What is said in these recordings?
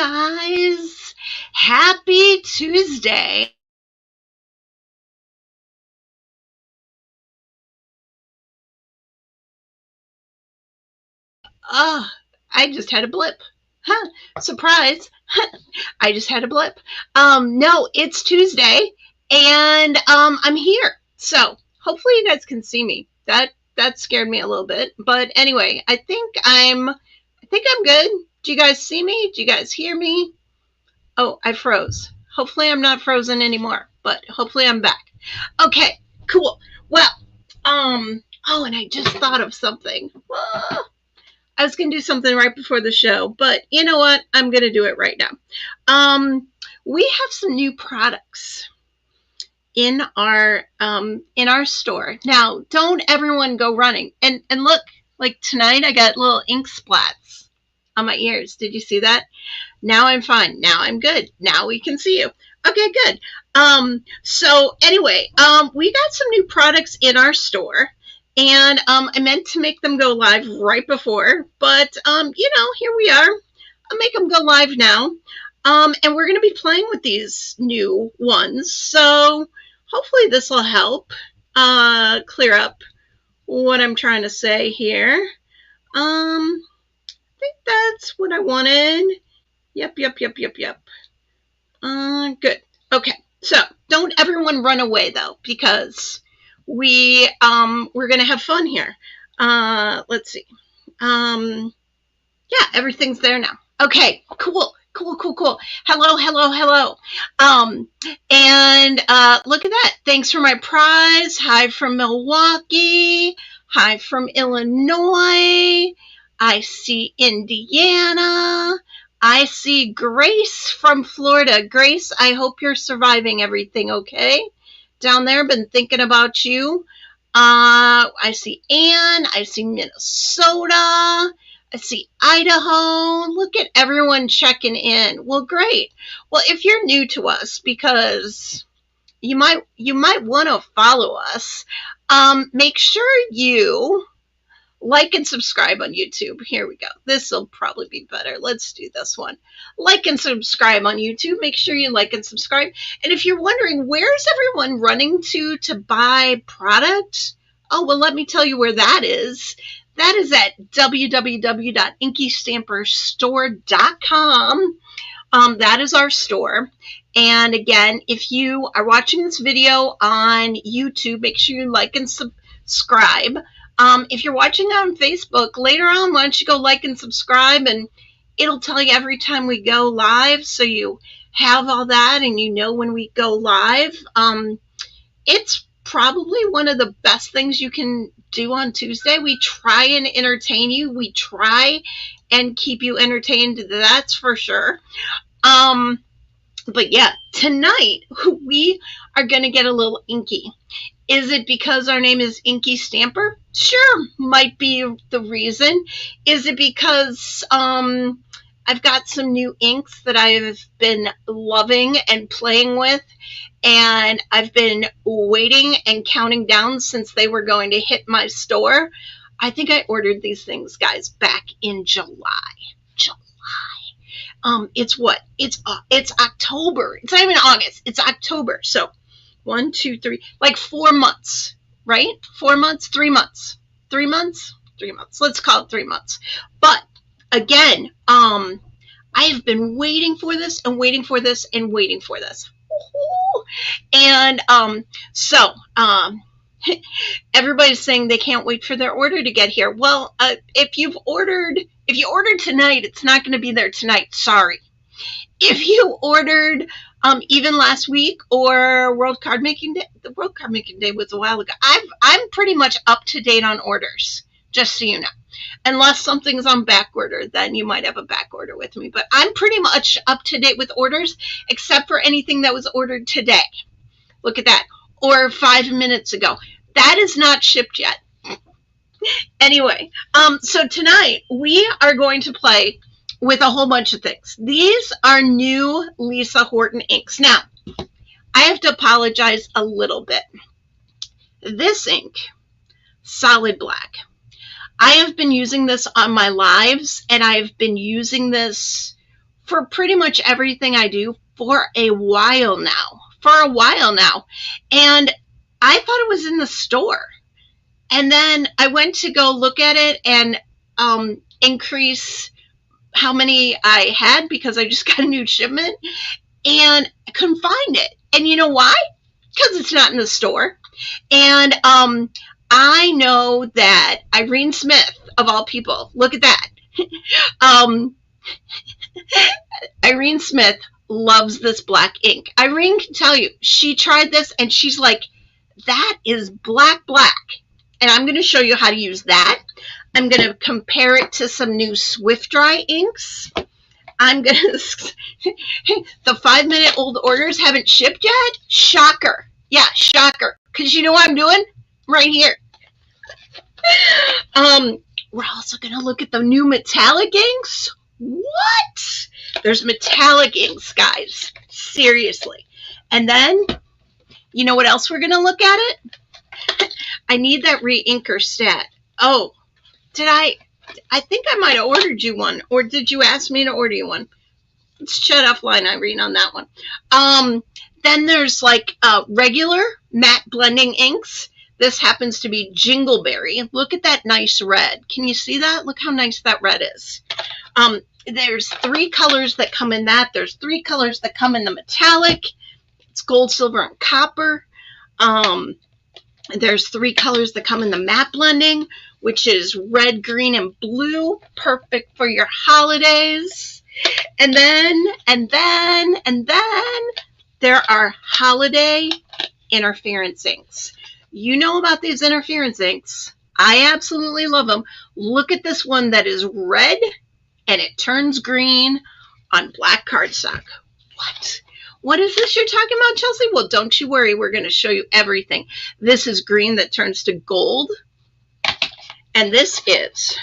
guys. Happy Tuesday. Oh, I just had a blip. Huh, surprise. I just had a blip. No, it's Tuesday and I'm here. So hopefully you guys can see me. That scared me a little bit. But anyway, I think I'm good. Do you guys see me? Do you guys hear me? Oh, I froze. Hopefully I'm not frozen anymore, but hopefully I'm back. Okay, cool. Well, oh, and I just thought of something. I was going to do something right before the show, but you know what? I'm going to do it right now. We have some new products in our store. Now, don't everyone go running. And look, like tonight I got little ink splats on my ears. Did you see that? Now I'm fine. Now I'm good. Now we can see you. Okay, good. So anyway, we got some new products in our store, and I meant to make them go live right before, but here we are. I'll make them go live now. And we're going to be playing with these new ones. So hopefully this will help clear up what I'm trying to say here. I think that's what I wanted. Yep. Good. Okay. So don't everyone run away though, because we're gonna have fun here. Let's see. Yeah, everything's there now. Okay. Cool. Hello. And look at that. Thanks for my prize. Hi from Milwaukee. Hi from Illinois. I see Indiana. I see Grace from Florida. Grace, I hope you're surviving everything okay down there. Been thinking about you. I see Ann. I see Minnesota. I see Idaho. Look at everyone checking in. Well, great. Well, if you're new to us, because you might want to follow us, make sure you like and subscribe on YouTube. Here we go. This will probably be better. Let's do this one. Like and subscribe on YouTube. Make sure you like and subscribe. And if you're wondering, where's everyone running to buy product? Oh, well, let me tell you where that is. That is at www.InkyStamperstore.com. That is our store. And again, if you are watching this video on YouTube, make sure you like and subscribe. If you're watching on Facebook, later on, why don't you go like and subscribe, and it'll tell you every time we go live, so you have all that and you know when we go live. It's probably one of the best things you can do on Tuesday. We try and entertain you. We try and keep you entertained, that's for sure. But yeah, tonight we are going to get a little inky. Is it because our name is InkyStamper? Sure, might be the reason. Is it because I've got some new inks that I've been loving and playing with, and I've been waiting and counting down since they were going to hit my store? I think I ordered these things, guys, back in July. It's what? It's October. It's not even August. It's October. So 1, 2, 3, like 4 months, right? 4 months, 3 months, 3 months, 3 months. Let's call it 3 months. But again, I have been waiting for this and waiting for this and waiting for this. And so everybody's saying they can't wait for their order to get here. Well, if you ordered tonight, it's not going to be there tonight. Sorry. If you ordered even last week or World Card Making Day, the World Card Making Day was a while ago. I'm pretty much up to date on orders, just so you know. Unless something's on back order, then you might have a back order with me. But I'm pretty much up to date with orders, except for anything that was ordered today. Look at that. Or 5 minutes ago. That is not shipped yet. Anyway, so tonight we are going to play with a whole bunch of things. These are new Lisa Horton inks. Now, I have to apologize a little bit. This ink, solid black. I have been using this on my lives, and I've been using this for pretty much everything I do for a while now. And I thought it was in the store. And then I went to go look at it and increase how many I had because I just got a new shipment and I couldn't find it. And you know why? Because it's not in the store. And I know that Irene Smith, of all people, look at that. Irene Smith loves this black ink. Irene can tell you, she tried this and she's like, that is black. And I'm going to show you how to use that. I'm going to compare it to some new Swift Dry inks. I'm going to, the 5-minute-old orders haven't shipped yet? Shocker. Yeah, shocker. Because you know what I'm doing? Right here. We're also going to look at the new metallic inks. What? There's metallic inks, guys. Seriously. And then, you know what else we're going to look at it? I need that re-inker stat. Oh, did I think I might have ordered you one. Or did you ask me to order you one? Let's chat offline, Irene, on that one. Then there's like regular matte blending inks. This happens to be Jingleberry. Look at that nice red. Can you see that? Look how nice that red is. There's 3 colors that come in that. There's 3 colors that come in the metallic. It's gold, silver, and copper. There's 3 colors that come in the matte blending, which is red, green, and blue. Perfect for your holidays. And then there are holiday interference inks. You know about these interference inks. I absolutely love them. Look at this one that is red and it turns green on black cardstock. What? What is this you're talking about, Chelsea? Well, don't you worry. We're going to show you everything. This is green that turns to gold. And this is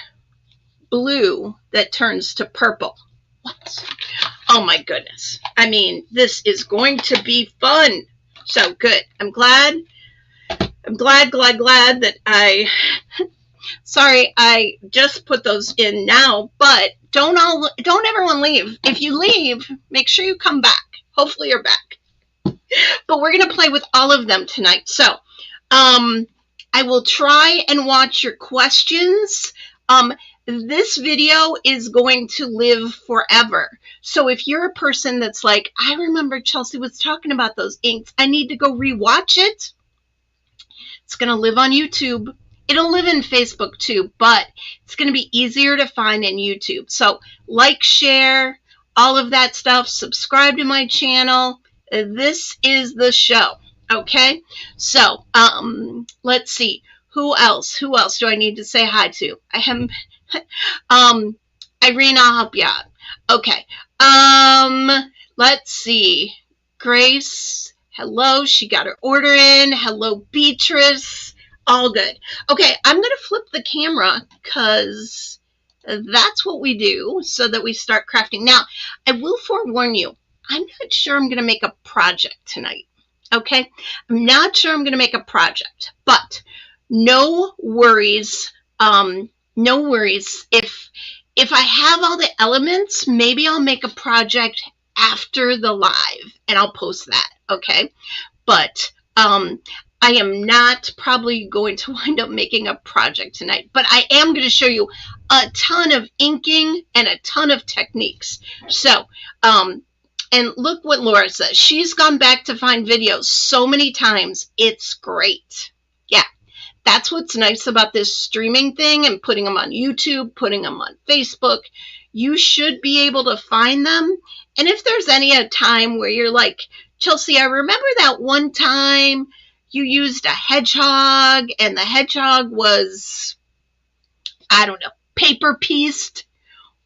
blue that turns to purple. What? Oh, my goodness. I mean, this is going to be fun. So good. I'm glad that sorry, I just put those in now, but don't everyone leave. If you leave, make sure you come back. Hopefully you're back. But we're going to play with all of them tonight. So, I will try and watch your questions. This video is going to live forever. So if you're a person that's like, I remember Chelsea was talking about those inks, I need to go rewatch it. It's going to live on YouTube. It'll live in Facebook too, but it's going to be easier to find in YouTube. So like, share, all of that stuff. Subscribe to my channel. This is the show. Okay. So, let's see. Who else do I need to say hi to? I haven't, Irene, I'll help you out. Okay. Let's see. Grace. Hello. She got her order in. Hello, Beatrice. All good. Okay. I'm going to flip the camera because that's what we do so that we start crafting. Now, I will forewarn you, I'm not sure I'm going to make a project tonight. Okay. I'm not sure I'm going to make a project, but no worries. No worries. If I have all the elements, maybe I'll make a project after the live and I'll post that. Okay. But, I am not probably going to wind up making a project tonight, but I am going to show you a ton of inking and a ton of techniques. So, and look what Laura says. She's gone back to find videos so many times. It's great. Yeah, that's what's nice about this streaming thing and putting them on YouTube, putting them on Facebook. You should be able to find them. And if there's a time where you're like, Chelsea, I remember that one time you used a hedgehog and the hedgehog was, I don't know, paper pieced.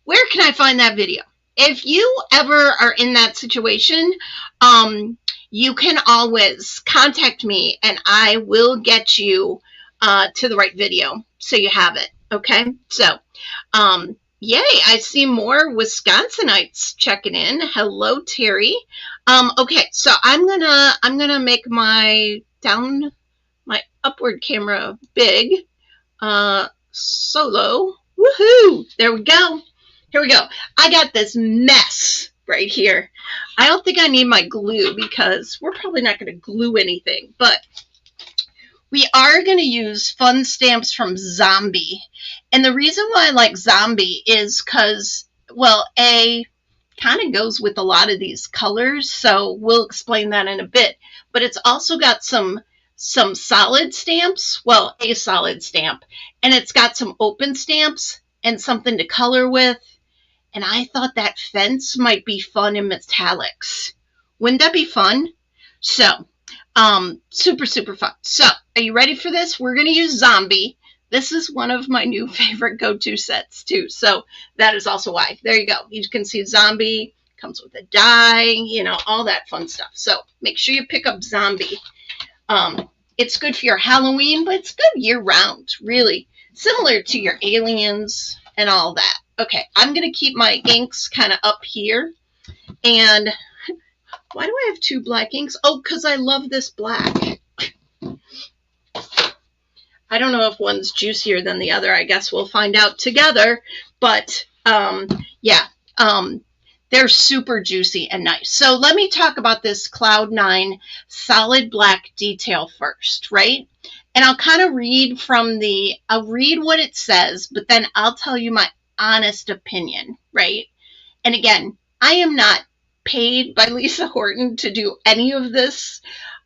Where can I find that video? If you ever are in that situation, you can always contact me and I will get you to the right video so you have it. Okay. So, yay. I see more Wisconsinites checking in. Hello, Terry. Okay. So I'm gonna make my upward camera big, solo. Woohoo. There we go. here we go. I got this mess right here. I don't think I need my glue because we're probably not going to glue anything, but we are going to use fun stamps from Zombie. And the reason why I like Zombie is because, well, A, kind of goes with a lot of these colors, so we'll explain that in a bit. But it's also got some solid stamps, well, a solid stamp, and it's got some open stamps and something to color with. And I thought that fence might be fun in metallics. Wouldn't that be fun? So, super, super fun. So, are you ready for this? We're going to use Zombie. This is one of my new favorite go-to sets, too. So, that is also why. There you go. You can see Zombie. Comes with a die, you know, all that fun stuff. So, make sure you pick up Zombie. It's good for your Halloween, but it's good year-round, really. Similar to your aliens and all that. Okay, I'm going to keep my inks kind of up here. And why do I have two black inks? Oh, because I love this black. I don't know if one's juicier than the other. I guess we'll find out together. But, yeah, they're super juicy and nice. So let me talk about this Cloud 9 solid black detail first, right? And I'll kind of read from I'll read what it says, but then I'll tell you my honest opinion, right? And again, I am not paid by Lisa Horton to do any of this.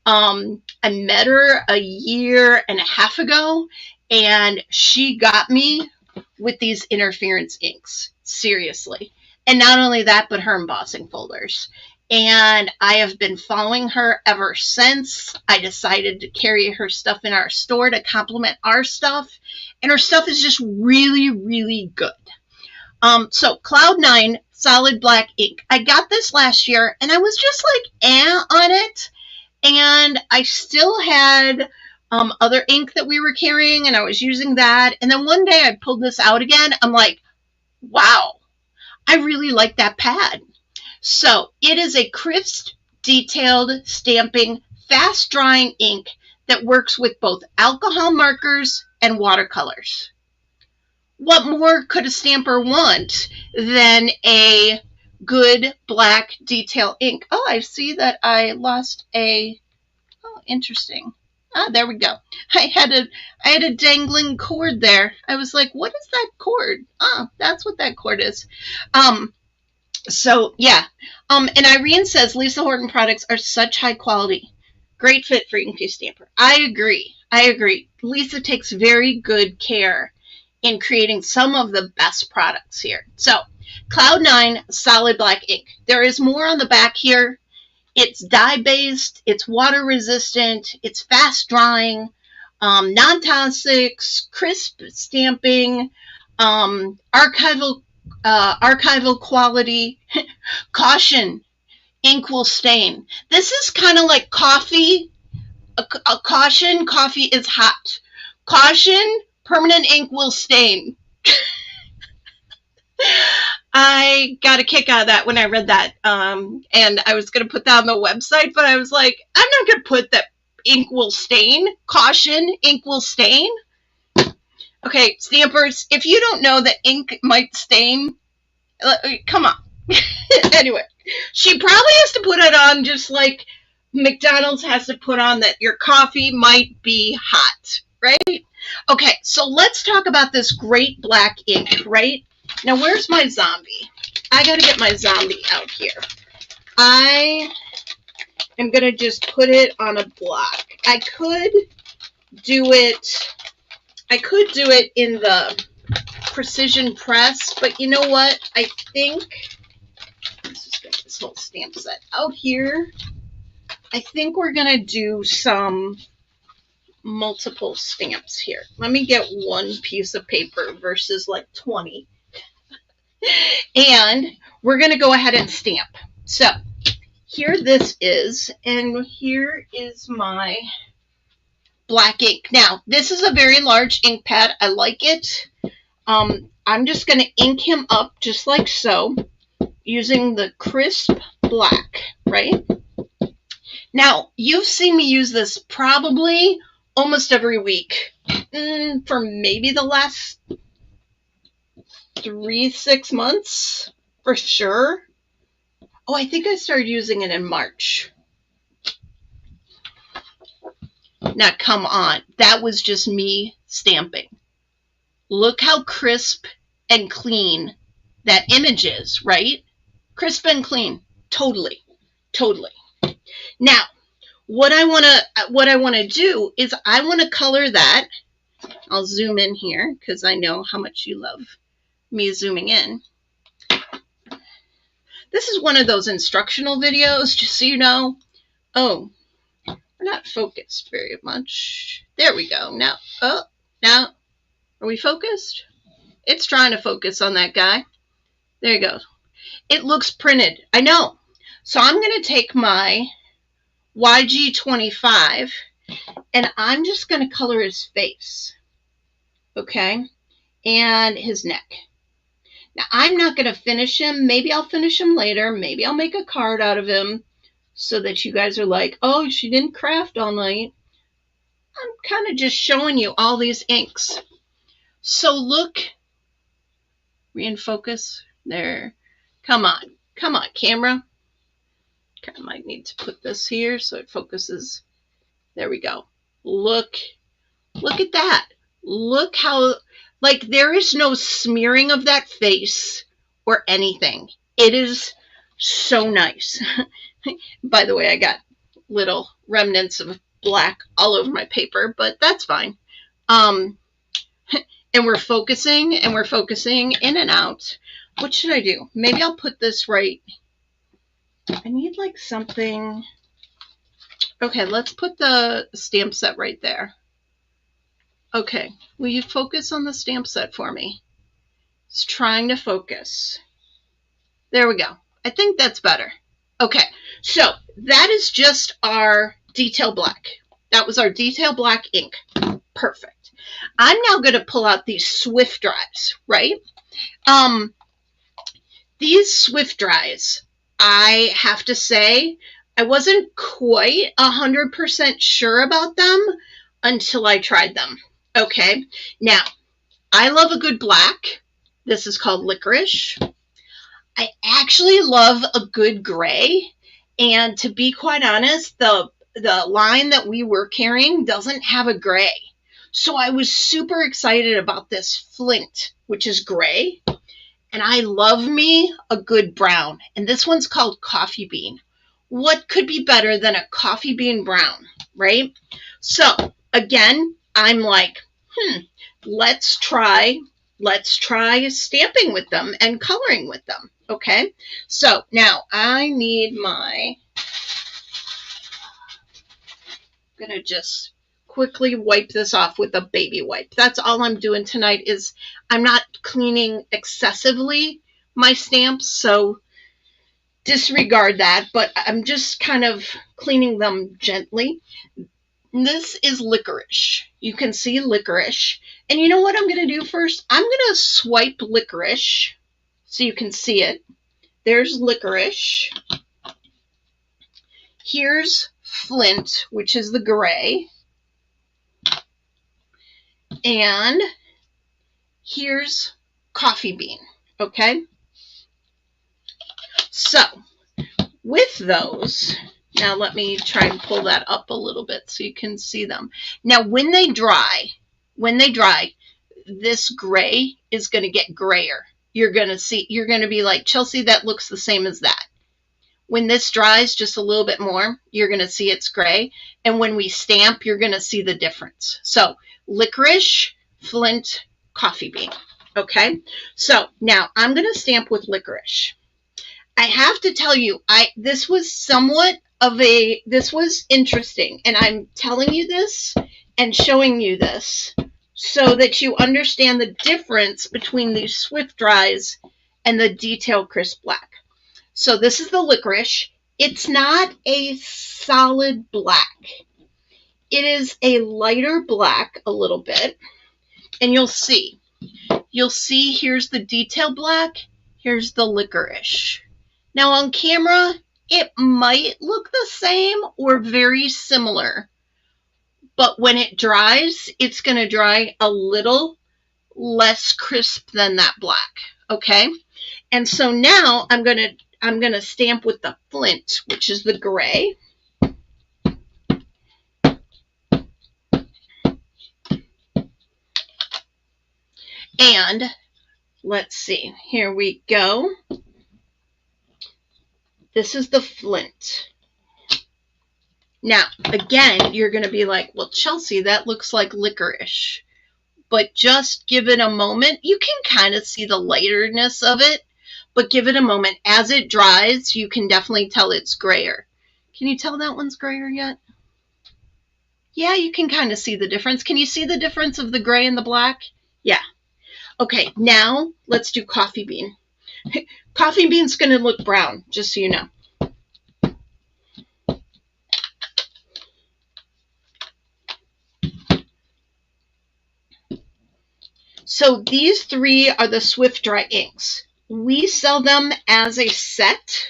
I met her a year and a half ago, and she got me with these interference inks, seriously. And not only that, but her embossing folders. And I have been following her ever since. I decided to carry her stuff in our store to complement our stuff. And her stuff is just really, really good. So Cloud 9 solid black ink. I got this last year and I was just like on it. And I still had other ink that we were carrying and I was using that. And then one day I pulled this out again. I'm like, wow, I really like that pad. So it is a crisp, detailed stamping, fast drying ink that works with both alcohol markers and watercolors. What more could a stamper want than a good black detail ink? Oh, I see that I lost a, oh, interesting. Ah, there we go. I had a dangling cord there. I was like, what is that cord? Ah, that's what that cord is. So yeah. And Irene says Lisa Horton products are such high quality. Great fit for InkyStamper. I agree. I agree. Lisa takes very good care in creating some of the best products here. So, Cloud 9 solid black ink. There is more on the back here. It's dye-based, it's water-resistant, it's fast-drying, non-toxic, crisp stamping, archival quality. Caution, ink will stain. This is kind of like coffee. Caution, coffee is hot. Caution, permanent ink will stain. I got a kick out of that when I read that. And I was going to put that on the website, but I was like, I'm not going to put that ink will stain. Caution, ink will stain. Okay, stampers, if you don't know that ink might stain, come on. Anyway, she probably has to put it on just like McDonald's has to put on that your coffee might be hot, right? Okay, so let's talk about this great black ink, right? Now, where's my Zombie? I got to get my Zombie out here. I am going to just put it on a block. I could do it in the precision press, but you know what? I think, let's just get this whole stamp set out here. I think we're going to do some multiple stamps here. Let me get one piece of paper versus like 20. And we're going to go ahead and stamp. So here this is, and here is my black ink. Now, this is a very large ink pad. I like it. I'm just going to ink him up just like so, using the crisp black, right? Now, you've seen me use this probably almost every week for maybe the last 6 months for sure. Oh, I think I started using it in March. Now, come on. That was just me stamping. Look how crisp and clean that image is, right? Crisp and clean. Totally. Totally. Now, what I want to do is I want to color that. I'll zoom in here because I know how much you love me zooming in. This is one of those instructional videos, just so you know. Oh, we're not focused very much. There we go. Now, oh, now, are we focused? It's trying to focus on that guy. There you go. It looks printed. I know. So I'm going to take my YG25 and I'm just going to color his face. Okay? And his neck. Now, I'm not going to finish him. Maybe I'll finish him later. Maybe I'll make a card out of him so that you guys are like, oh, she didn't craft all night. I'm kind of just showing you all these inks. So look. Re in focus. There. Come on. Come on, camera. I might need to put this here so it focuses. There we go. Look at that. Look how, like, there is no smearing of that face or anything. It is so nice. By the way, I got little remnants of black all over my paper, but that's fine. And we're focusing in and out. What should I do? Maybe I'll put this right. I need like something. Okay, let's put the stamp set right there. Okay, will you focus on the stamp set for me? It's trying to focus. There we go. I think that's better. Okay, so that is just our detail black. That was our detail black ink. Perfect. I'm now going to pull out these Swift dries, right? These Swift dries, I have to say, I wasn't quite 100% sure about them until I tried them. Okay, now, I love a good black. This is called Licorice. I actually love a good gray. And to be quite honest, the line that we were carrying doesn't have a gray. So I was super excited about this Flint, which is gray. And I love me a good brown. And this one's called Coffee Bean. What could be better than a coffee bean brown, right? So, again, I'm like, let's try stamping with them and coloring with them, okay? So, now I need my, I'm going to just quickly wipe this off with a baby wipe. That's all I'm doing tonight is I'm not cleaning excessively my stamps, so disregard that, but I'm just kind of cleaning them gently. This is Licorice. You can see Licorice. And you know what I'm going to do first? I'm going to swipe Licorice so you can see it. There's Licorice. Here's Flint, which is the gray. And here's Coffee Bean, okay? So, with those, now let me try and pull that up a little bit so you can see them. Now, when they dry, this gray is going to get grayer. You're going to be like, Chelsea, that looks the same as that. When this dries just a little bit more, you're going to see it's gray. And when we stamp, you're going to see the difference. So, Licorice, Flint, Coffee Bean. Okay? So, now I'm going to stamp with Licorice. I have to tell you, this was interesting. And I'm telling you this and showing you this so that you understand the difference between these Swift dries and the Detail Crisp Black. So this is the Licorice. It's not a solid black. It is a lighter black a little bit. And you'll see. Here's the Detail Black. Here's the Licorice. Now on camera, it might look the same or very similar. But when it dries, it's going to dry a little less crisp than that black. Okay. And so now I'm gonna stamp with the flint, which is the gray. And let's see, here we go. This is the flint. Now, again, you're going to be like, well, Chelsea, that looks like licorice. But just give it a moment. You can kind of see the lighterness of it, but give it a moment. As it dries, you can definitely tell it's grayer. Can you tell that one's grayer yet? Yeah, you can kind of see the difference. Can you see the difference of the gray and the black? Yeah. Okay, now let's do coffee bean. Coffee bean's going to look brown, just so you know. So these three are the Swift Dry inks. We sell them as a set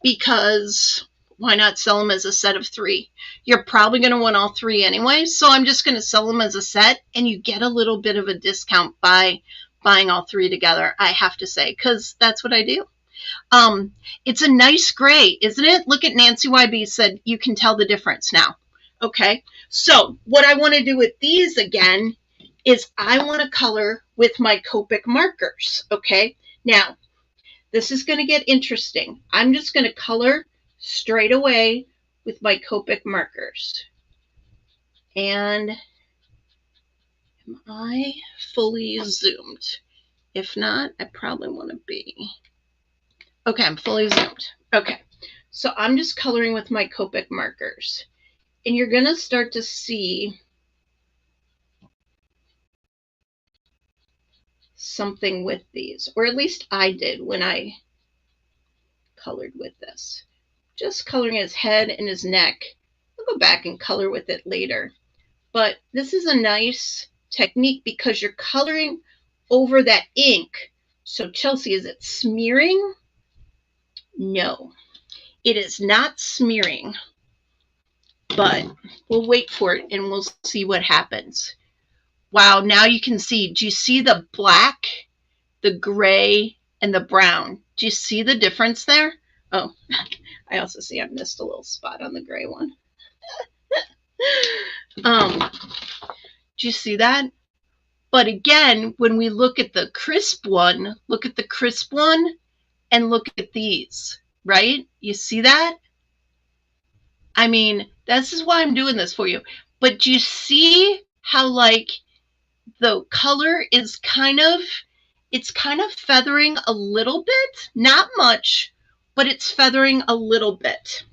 because why not sell them as a set of 3? You're probably going to want all 3 anyway, so I'm just going to sell them as a set, and you get a little bit of a discount by buying all 3 together, I have to say, because that's what I do. It's a nice gray, isn't it? Look at Nancy YB said you can tell the difference now. Okay, so what I want to do with these again is I want to color with my Copic markers. Okay, now this is going to get interesting. I'm just going to color straight away with my Copic markers. And am I fully zoomed? If not, I probably want to be. Okay, I'm fully zoomed. Okay, so I'm just coloring with my Copic markers. And you're going to start to see something with these, or at least I did when I colored with this. Just coloring his head and his neck. I'll go back and color with it later. But this is a nice technique because you're coloring over that ink. So Chelsea, is it smearing? No, it is not smearing. But we'll wait for it and we'll see what happens. Wow, now you can see, do you see the black, the gray, and the brown? Do you see the difference there? Oh, I also see I missed a little spot on the gray one. Do you see that? But again, when we look at the crisp one, and look at these, right? You see that? I mean, this is why I'm doing this for you. But do you see how, like, the color is kind of feathering a little bit? Not much, but it's feathering a little bit.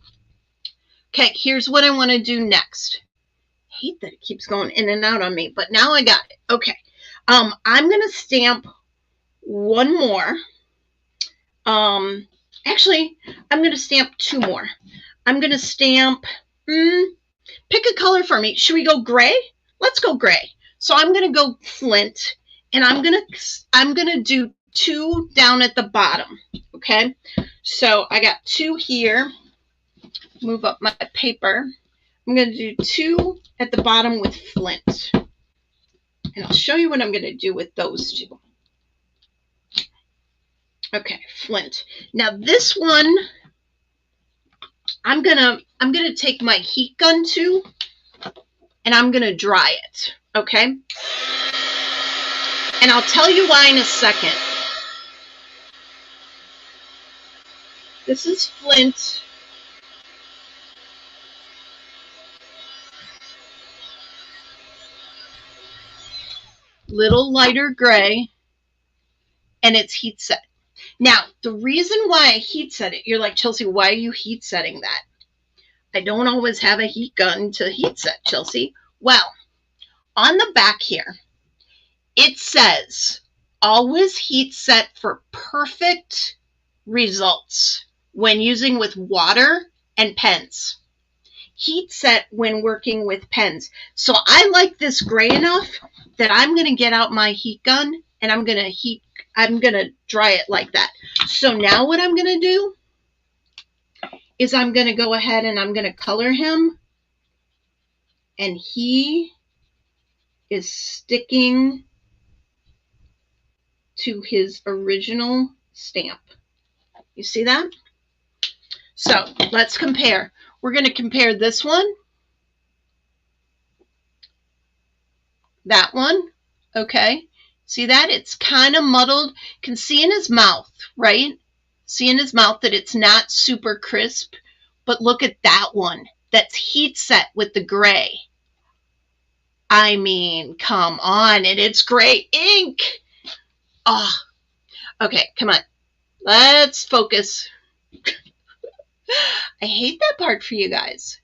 Okay, here's what I want to do next. I hate that it keeps going in and out on me, but now I got it. Okay, I'm going to stamp one more. Actually, I'm going to stamp 2 more. I'm going to stamp, pick a color for me. Should we go gray? Let's go gray. So I'm going to go flint, and I'm going to do 2 down at the bottom. Okay, so I got 2 here. Move up my paper. I'm going to do 2 at the bottom with flint, and I'll show you what I'm going to do with those 2. Okay, flint. Now this one, I'm gonna take my heat gun to, and I'm gonna dry it. Okay, and I'll tell you why in a second. This is flint. Little lighter gray, and it's heat set. Now, the reason why I heat set it, you're like, Chelsea, why are you heat setting that? I don't always have a heat gun to heat set, Chelsea. Well, on the back here, it says, always heat set for perfect results when using with water and pens. Heat set when working with pens. So I like this gray enough that I'm going to get out my heat gun and I'm going to dry it like that. So now what I'm going to do is I'm going to go ahead and I'm going to color him, and he is sticking to his original stamp. You see that? So let's compare. We're going to compare this one, that one, okay? See that? It's kind of muddled. You can see in his mouth, right? See in his mouth that it's not super crisp, but look at that one. That's heat set with the gray. I mean, come on, and it's gray ink. Oh, okay, come on. Let's focus. I hate that part for you guys.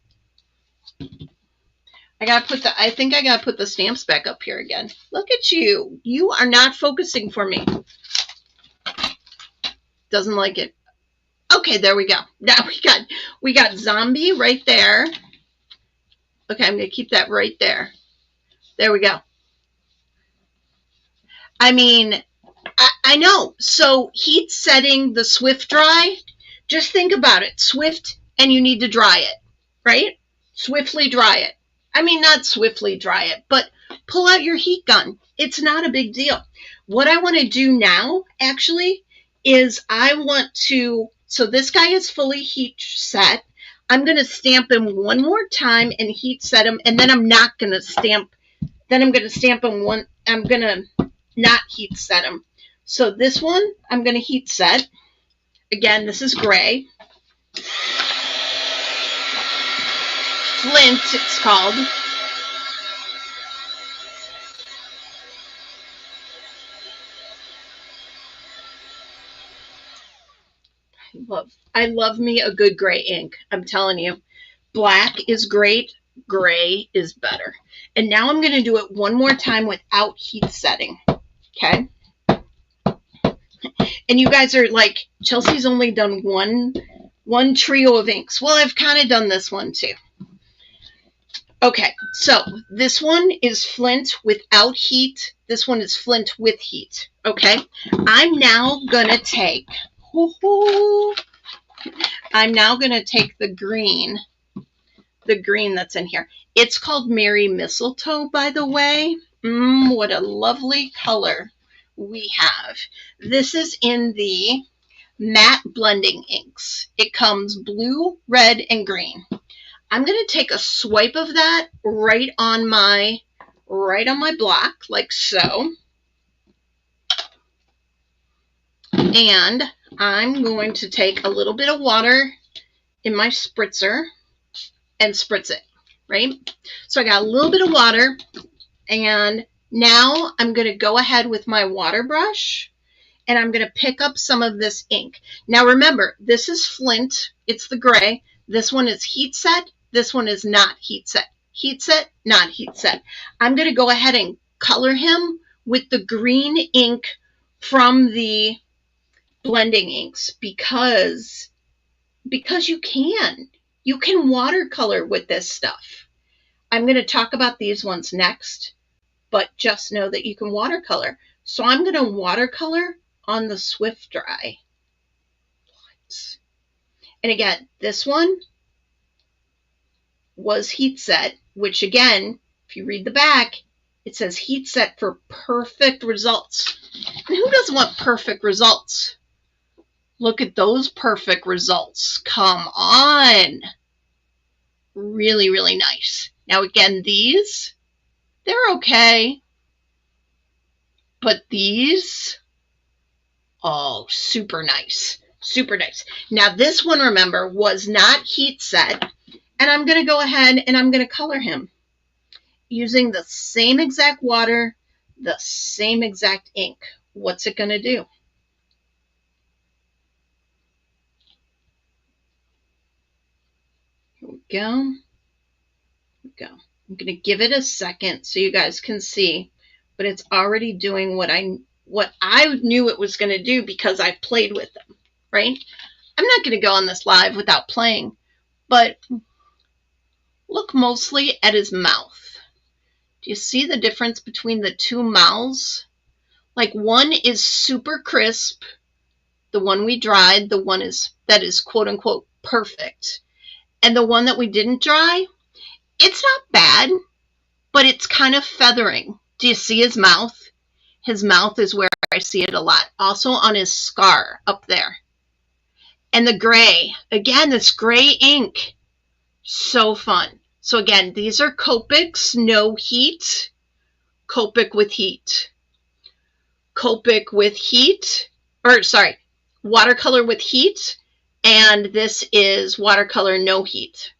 I think I gotta put the stamps back up here again. Look at you. You are not focusing for me. Doesn't like it. Okay, there we go. Now we got zombie right there. Okay, I'm gonna keep that right there. There we go. I mean, I know. So heat setting the swift dry, just think about it. Swift, and you need to dry it, right? Swiftly dry it. I mean, not swiftly dry it, but pull out your heat gun. It's not a big deal. What I want to do now, actually, is I want to, so this guy is fully heat set. I'm going to stamp him one more time and heat set him, and then I'm not going to stamp, then I'm going to stamp him one, I'm going to not heat set him. So this one, I'm going to heat set. Again, this is gray. Flint, it's called. I love me a good gray ink. I'm telling you. Black is great. Gray is better. And now I'm going to do it one more time without heat setting. Okay? And you guys are like, Chelsea's only done one trio of inks. Well, I've kind of done this one too. Okay, so this one is Flint without heat. This one is Flint with heat. Okay, I'm now gonna take, the green that's in here. It's called Merry Mistletoe, by the way. What a lovely color we have. This is in the matte blending inks. It comes blue, red, and green. I'm going to take a swipe of that right on my block, like so. And I'm going to take a little bit of water in my spritzer and spritz it, right? So I got a little bit of water, and now I'm going to go ahead with my water brush, and I'm going to pick up some of this ink. Now remember, this is Flint. It's the gray. This one is heat set. This one is not heat set. Heat set, not heat set. I'm going to go ahead and color him with the green ink from the blending inks because you can. You can watercolor with this stuff. I'm going to talk about these ones next, but just know that you can watercolor. So I'm going to watercolor on the swift dry. And again, this one was heat set, which again, if you read the back, it says heat set for perfect results. And who doesn't want perfect results? Look at those perfect results. Come on. Really, really nice. Now again, these, they're okay. But these, oh, super nice. Super nice. Now this one, remember, was not heat set. And I'm going to go ahead and I'm going to color him using the same exact water, the same exact ink. What's it going to do? Here we go. Here we go. I'm going to give it a second so you guys can see, but it's already doing what I knew it was going to do because I played with them, right? I'm not going to go on this live without playing, but look mostly at his mouth. Do you see the difference between the two mouths? Like one is super crisp, the one we dried, the one that is quote unquote perfect. And the one that we didn't dry, it's not bad, but it's kind of feathering. Do you see his mouth? His mouth is where I see it a lot. Also on his scar up there. And the gray. Again, this gray ink. So fun. So again, these are Copics, no heat. Copic with heat. Copic with heat. Or sorry, watercolor with heat. And this is watercolor no heat.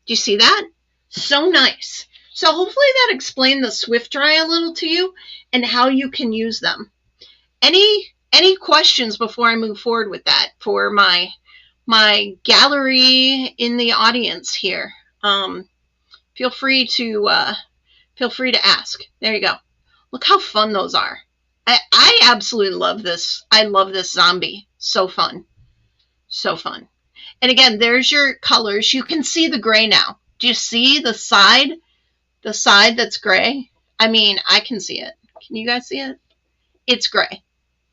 Do you see that? So nice. So hopefully that explained the Swift Dry a little to you and how you can use them. Any questions before I move forward with that for my gallery in the audience here? Feel free to ask. There you go. Look how fun those are. I absolutely love this. I love this zombie. So fun. So fun. And again, there's your colors. You can see the gray now. Do you see the side? The side that's gray? I mean, I can see it. Can you guys see it? It's gray.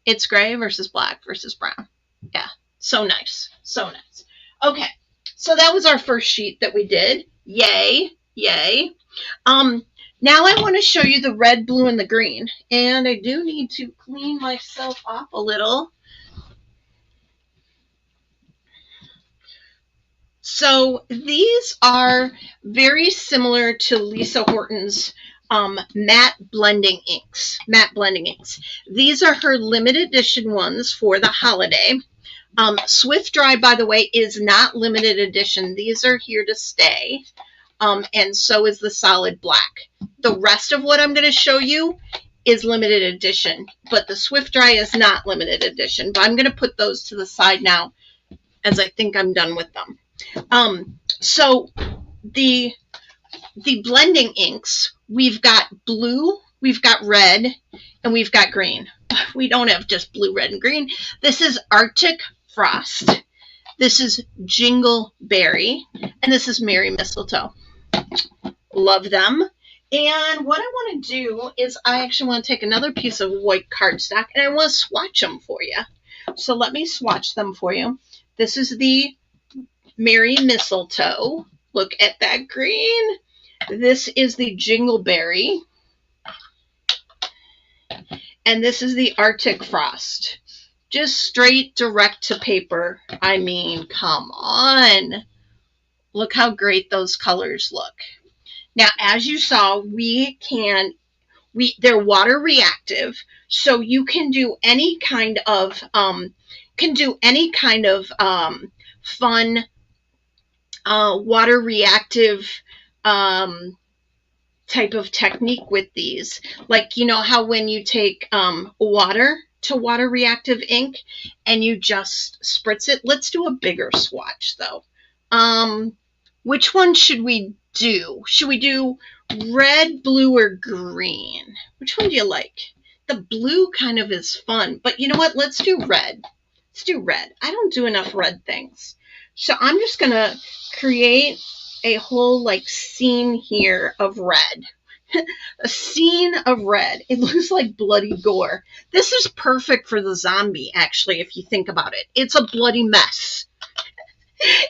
It's gray versus black versus brown. Yeah. So nice. So nice. Okay. So that was our first sheet that we did. Yay. Yay. Now I want to show you the red, blue, and the green. And I do need to clean myself off a little. So these are very similar to Lisa Horton's matte blending inks. These are her limited edition ones for the holiday. Swift Dry, by the way, is not limited edition. These are here to stay. And so is the solid black. The rest of what I'm going to show you is limited edition, but the Swift Dry is not limited edition. But I'm going to put those to the side now as I think I'm done with them. So the blending inks, we've got blue, we've got red, and we've got green. We don't have just blue, red, and green. This is Arctic Frost. This is Jingleberry, and this is Merry Mistletoe. Love them. And what I want to do is I actually want to take another piece of white cardstock, and I want to swatch them for you. So let me swatch them for you. This is the Merry Mistletoe. Look at that green. This is the Jingleberry. And this is the Arctic Frost. Just straight direct to paper. I mean, come on. Look how great those colors look. Now, as you saw, they're water reactive, so you can do any kind of fun water reactive type of technique with these. Like, you know how when you take water to water reactive ink and you just spritz it. Let's do a bigger swatch though. Which one should we do? Should we do red, blue, or green? Which one do you like? The blue kind of is fun, but you know what? Let's do red. Let's do red. I don't do enough red things. So I'm just going to create a whole like scene here of red. A scene of red. It looks like bloody gore. This is perfect for the zombie, actually, if you think about it. It's a bloody mess.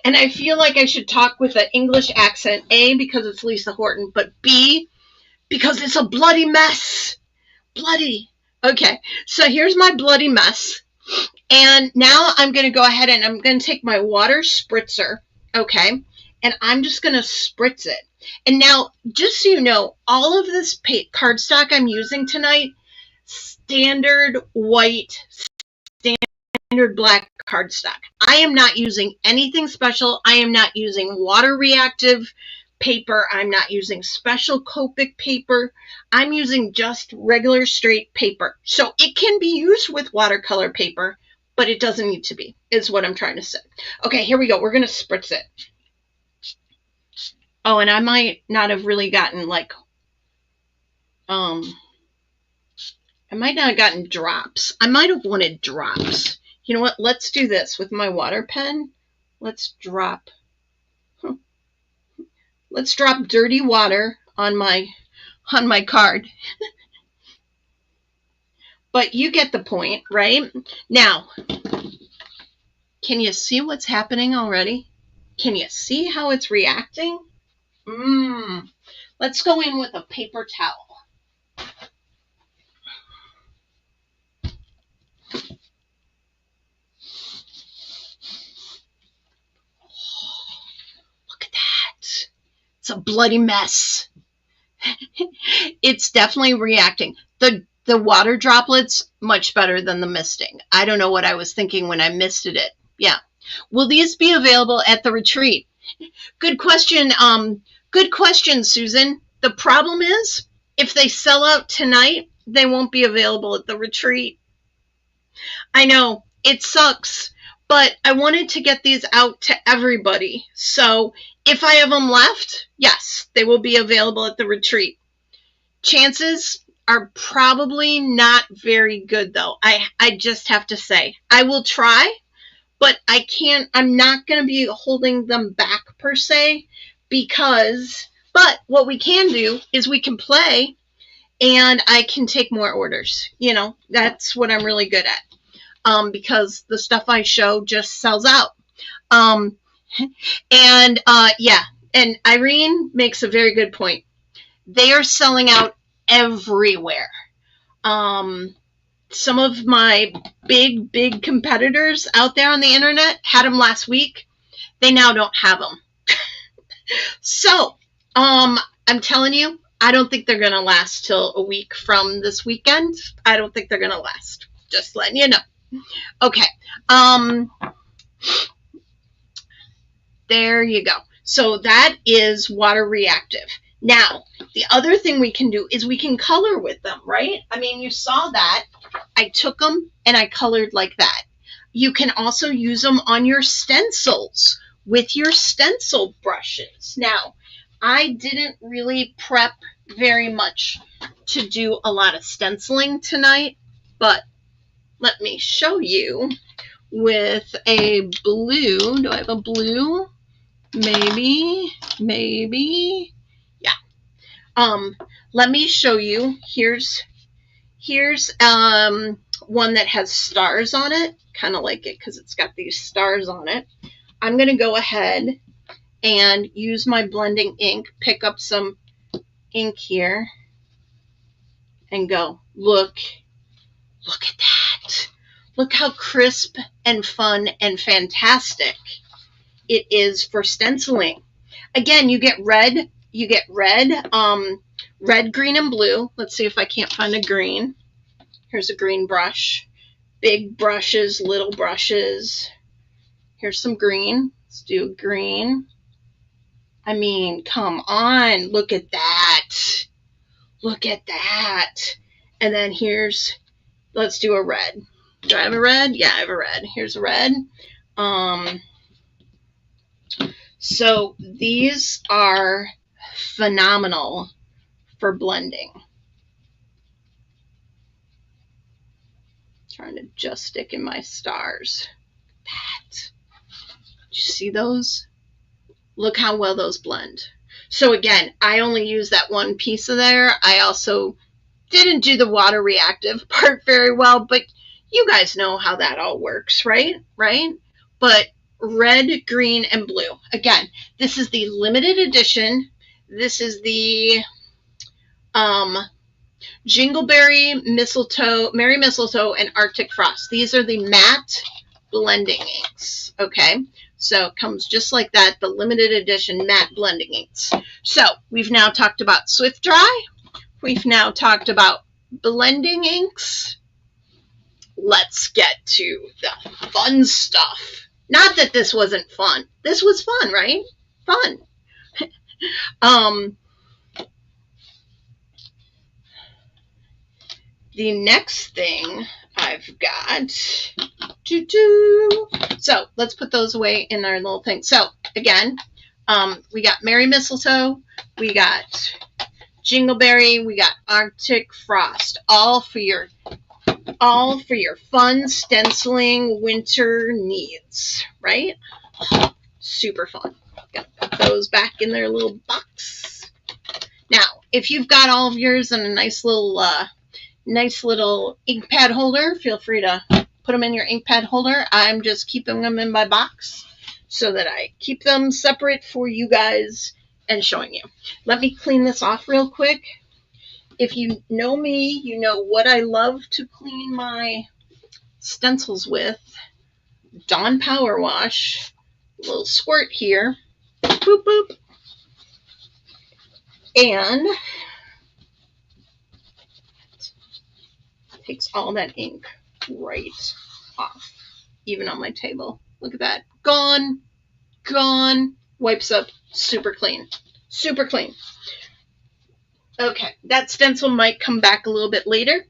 And I feel like I should talk with an English accent, A, because it's Lisa Horton, but B, because it's a bloody mess. Bloody. Okay, so here's my bloody mess. And now I'm going to go ahead and I'm going to take my water spritzer, okay, and I'm just going to spritz it. And now, just so you know, all of this cardstock I'm using tonight, standard white, standard black cardstock. I am not using anything special. I am not using water reactive paper. I'm not using special Copic paper. I'm using just regular straight paper. So it can be used with watercolor paper, but it doesn't need to be, is what I'm trying to say. Okay, here we go. We're going to spritz it. Oh, and I might not have really gotten like, I might not have gotten drops. I might have wanted drops. You know what? Let's do this with my water pen. Let's drop dirty water on my card. But you get the point, right? Now, can you see what's happening already? Can you see how it's reacting? Let's go in with a paper towel. It's a bloody mess. It's definitely reacting. The water droplets, much better than the misting. I don't know what I was thinking when I misted it. Yeah. Will these be available at the retreat? Good question. Good question, Susan. The problem is, if they sell out tonight, they won't be available at the retreat. I know, it sucks, but I wanted to get these out to everybody. So if I have them left, yes, they will be available at the retreat. Chances are probably not very good, though. I just have to say, I will try, but I'm not going to be holding them back per se, but what we can do is we can play and I can take more orders. You know, that's what I'm really good at, because the stuff I show just sells out. Yeah, and Irene makes a very good point. They are selling out everywhere. Some of my big competitors out there on the internet had them last week. They now don't have them. So, I'm telling you, I don't think they're going to last till a week from this weekend. I don't think they're going to last. Just letting you know. Okay. There you go. So that is water reactive. Now, the other thing we can do is we can color with them, right? I mean, you saw that. I took them and I colored like that. You can also use them on your stencils with your stencil brushes. Now, I didn't really prep very much to do a lot of stenciling tonight, but let me show you with a blue. Do I have a blue? Maybe. Yeah. Let me show you. Here's one that has stars on it. Kind of like it because it's got these stars on it. I'm going to go ahead and use my blending ink, pick up some ink here, and go, look at that. Look how crisp and fun and fantastic it is for stenciling. Again, you get red, red, green, and blue. Let's see if I can't find a green. Here's a green brush. Big brushes, little brushes. Here's some green. Let's do green. I mean, come on. Look at that. Look at that. And then let's do a red. Do I have a red? Yeah, I have a red. Here's a red. So these are phenomenal for blending. Trying to just stick in my stars. That. Did you see those? Look how well those blend. So again, I only use that one piece of there. I also didn't do the water reactive part very well, but you guys know how that all works, right? But red, green, and blue. Again, this is the limited edition. This is the Jingleberry, Merry Mistletoe, and Arctic Frost. These are the matte blending inks, okay? So it comes just like that, the limited edition matte blending inks. So we've now talked about Swift Dry. We've now talked about blending inks. Let's get to the fun stuff. Not that this wasn't fun. This was fun, right? Fun. The next thing I've got, so let's put those away in our little thing. So again, we got Merry Mistletoe, we got Jingleberry, we got Arctic Frost, all for your fun stenciling winter needs, right? Super fun. Gotta put those back in their little box. Now, if you've got all of yours in a nice little ink pad holder, feel free to put them in your ink pad holder. I'm just keeping them in my box so that I keep them separate for you guys and showing you. Let me clean this off real quick. If you know me, you know what I love to clean my stencils with. Dawn Power Wash. A little squirt here. Boop, boop. And takes all that ink right off, even on my table. Look at that. Gone. Gone. Wipes up super clean. Super clean. Okay, that stencil might come back a little bit later.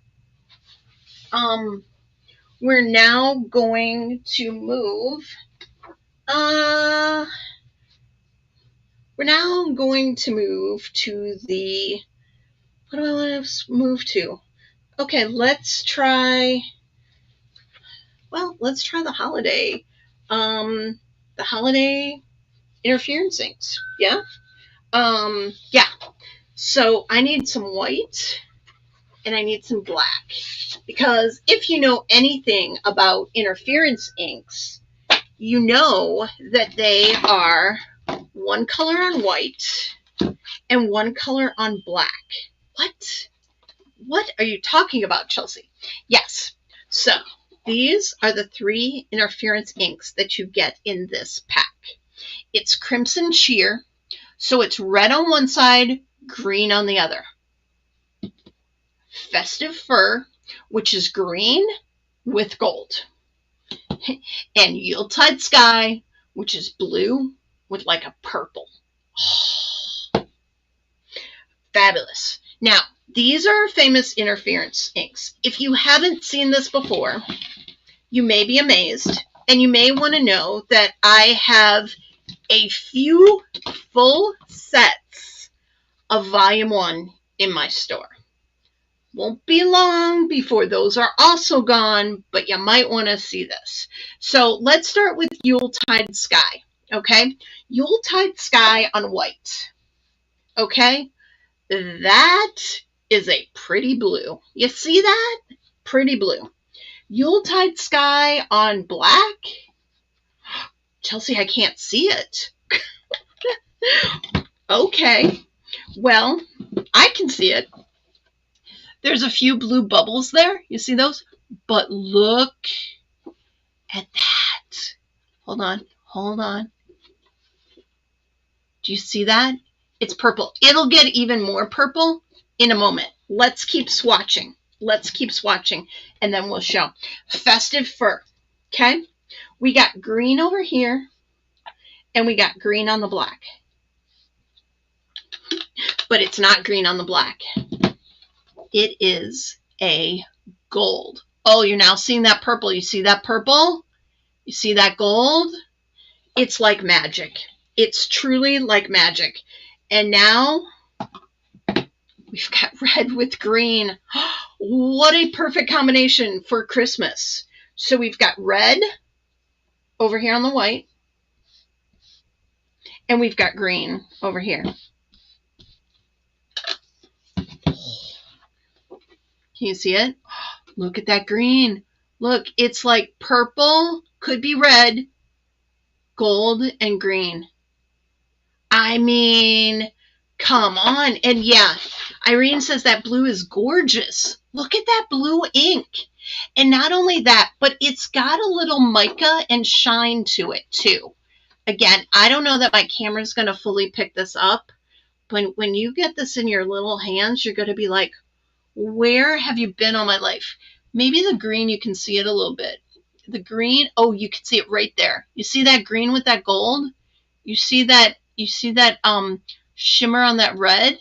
We're now going to move. We're now going to move to the. What do I want to move to? Okay, let's try. Well, let's try the holiday. The holiday interference inks. Yeah. Yeah. So I need some white and I need some black, because if you know anything about interference inks, you know that they are one color on white and one color on black. What are you talking about, Chelsea? Yes. So these are the 3 interference inks that you get in this pack. It's Crimson Cheer, so it's red on one side, green on the other. Festive Fur, which is green with gold. And Yuletide Sky, which is blue with like a purple. Fabulous. Now, these are famous interference inks. If you haven't seen this before, you may be amazed, and you may want to know that I have a few full sets of Volume 1 in my store. Won't be long before those are also gone, but you might want to see this. So let's start with Yuletide Sky, okay? Yuletide Sky on white, okay? That is a pretty blue. You see that? Pretty blue. Yuletide Sky on black. Chelsea, I can't see it. Okay. Well, I can see it. There's a few blue bubbles there. You see those? But look at that. Hold on. Hold on. Do you see that? It's purple. It'll get even more purple in a moment. Let's keep swatching. Let's keep swatching, and then we'll show. Festive Fur. Okay? We got green over here, and we got green on the black. But it's not green on the black. It is a gold. Oh, you're now seeing that purple. You see that purple? You see that gold? It's like magic. It's truly like magic. And now we've got red with green. What a perfect combination for Christmas. So we've got red over here on the white, and we've got green over here. Can you see it? Look at that green. Look, it's like purple, could be red, gold, and green. I mean, come on. And yeah, Irene says that blue is gorgeous. Look at that blue ink. And not only that, but it's got a little mica and shine to it too. Again, I don't know that my camera's going to fully pick this up. But when you get this in your little hands, you're going to be like, where have you been all my life? Maybe the green, you can see it a little bit. The green, oh, you can see it right there. You see that green with that gold? You see that shimmer on that red?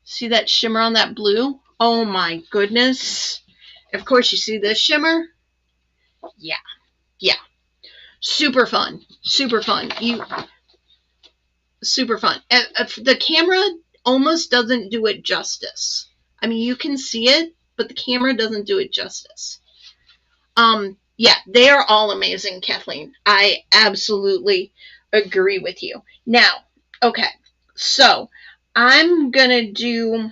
See that shimmer on that blue? Oh my goodness. Of course, you see this shimmer? Yeah. Yeah. Super fun. Super fun. Super fun. The camera almost doesn't do it justice. I mean, you can see it, but the camera doesn't do it justice. Yeah, they are all amazing, Kathleen. I absolutely agree with you. Now, okay, so I'm gonna do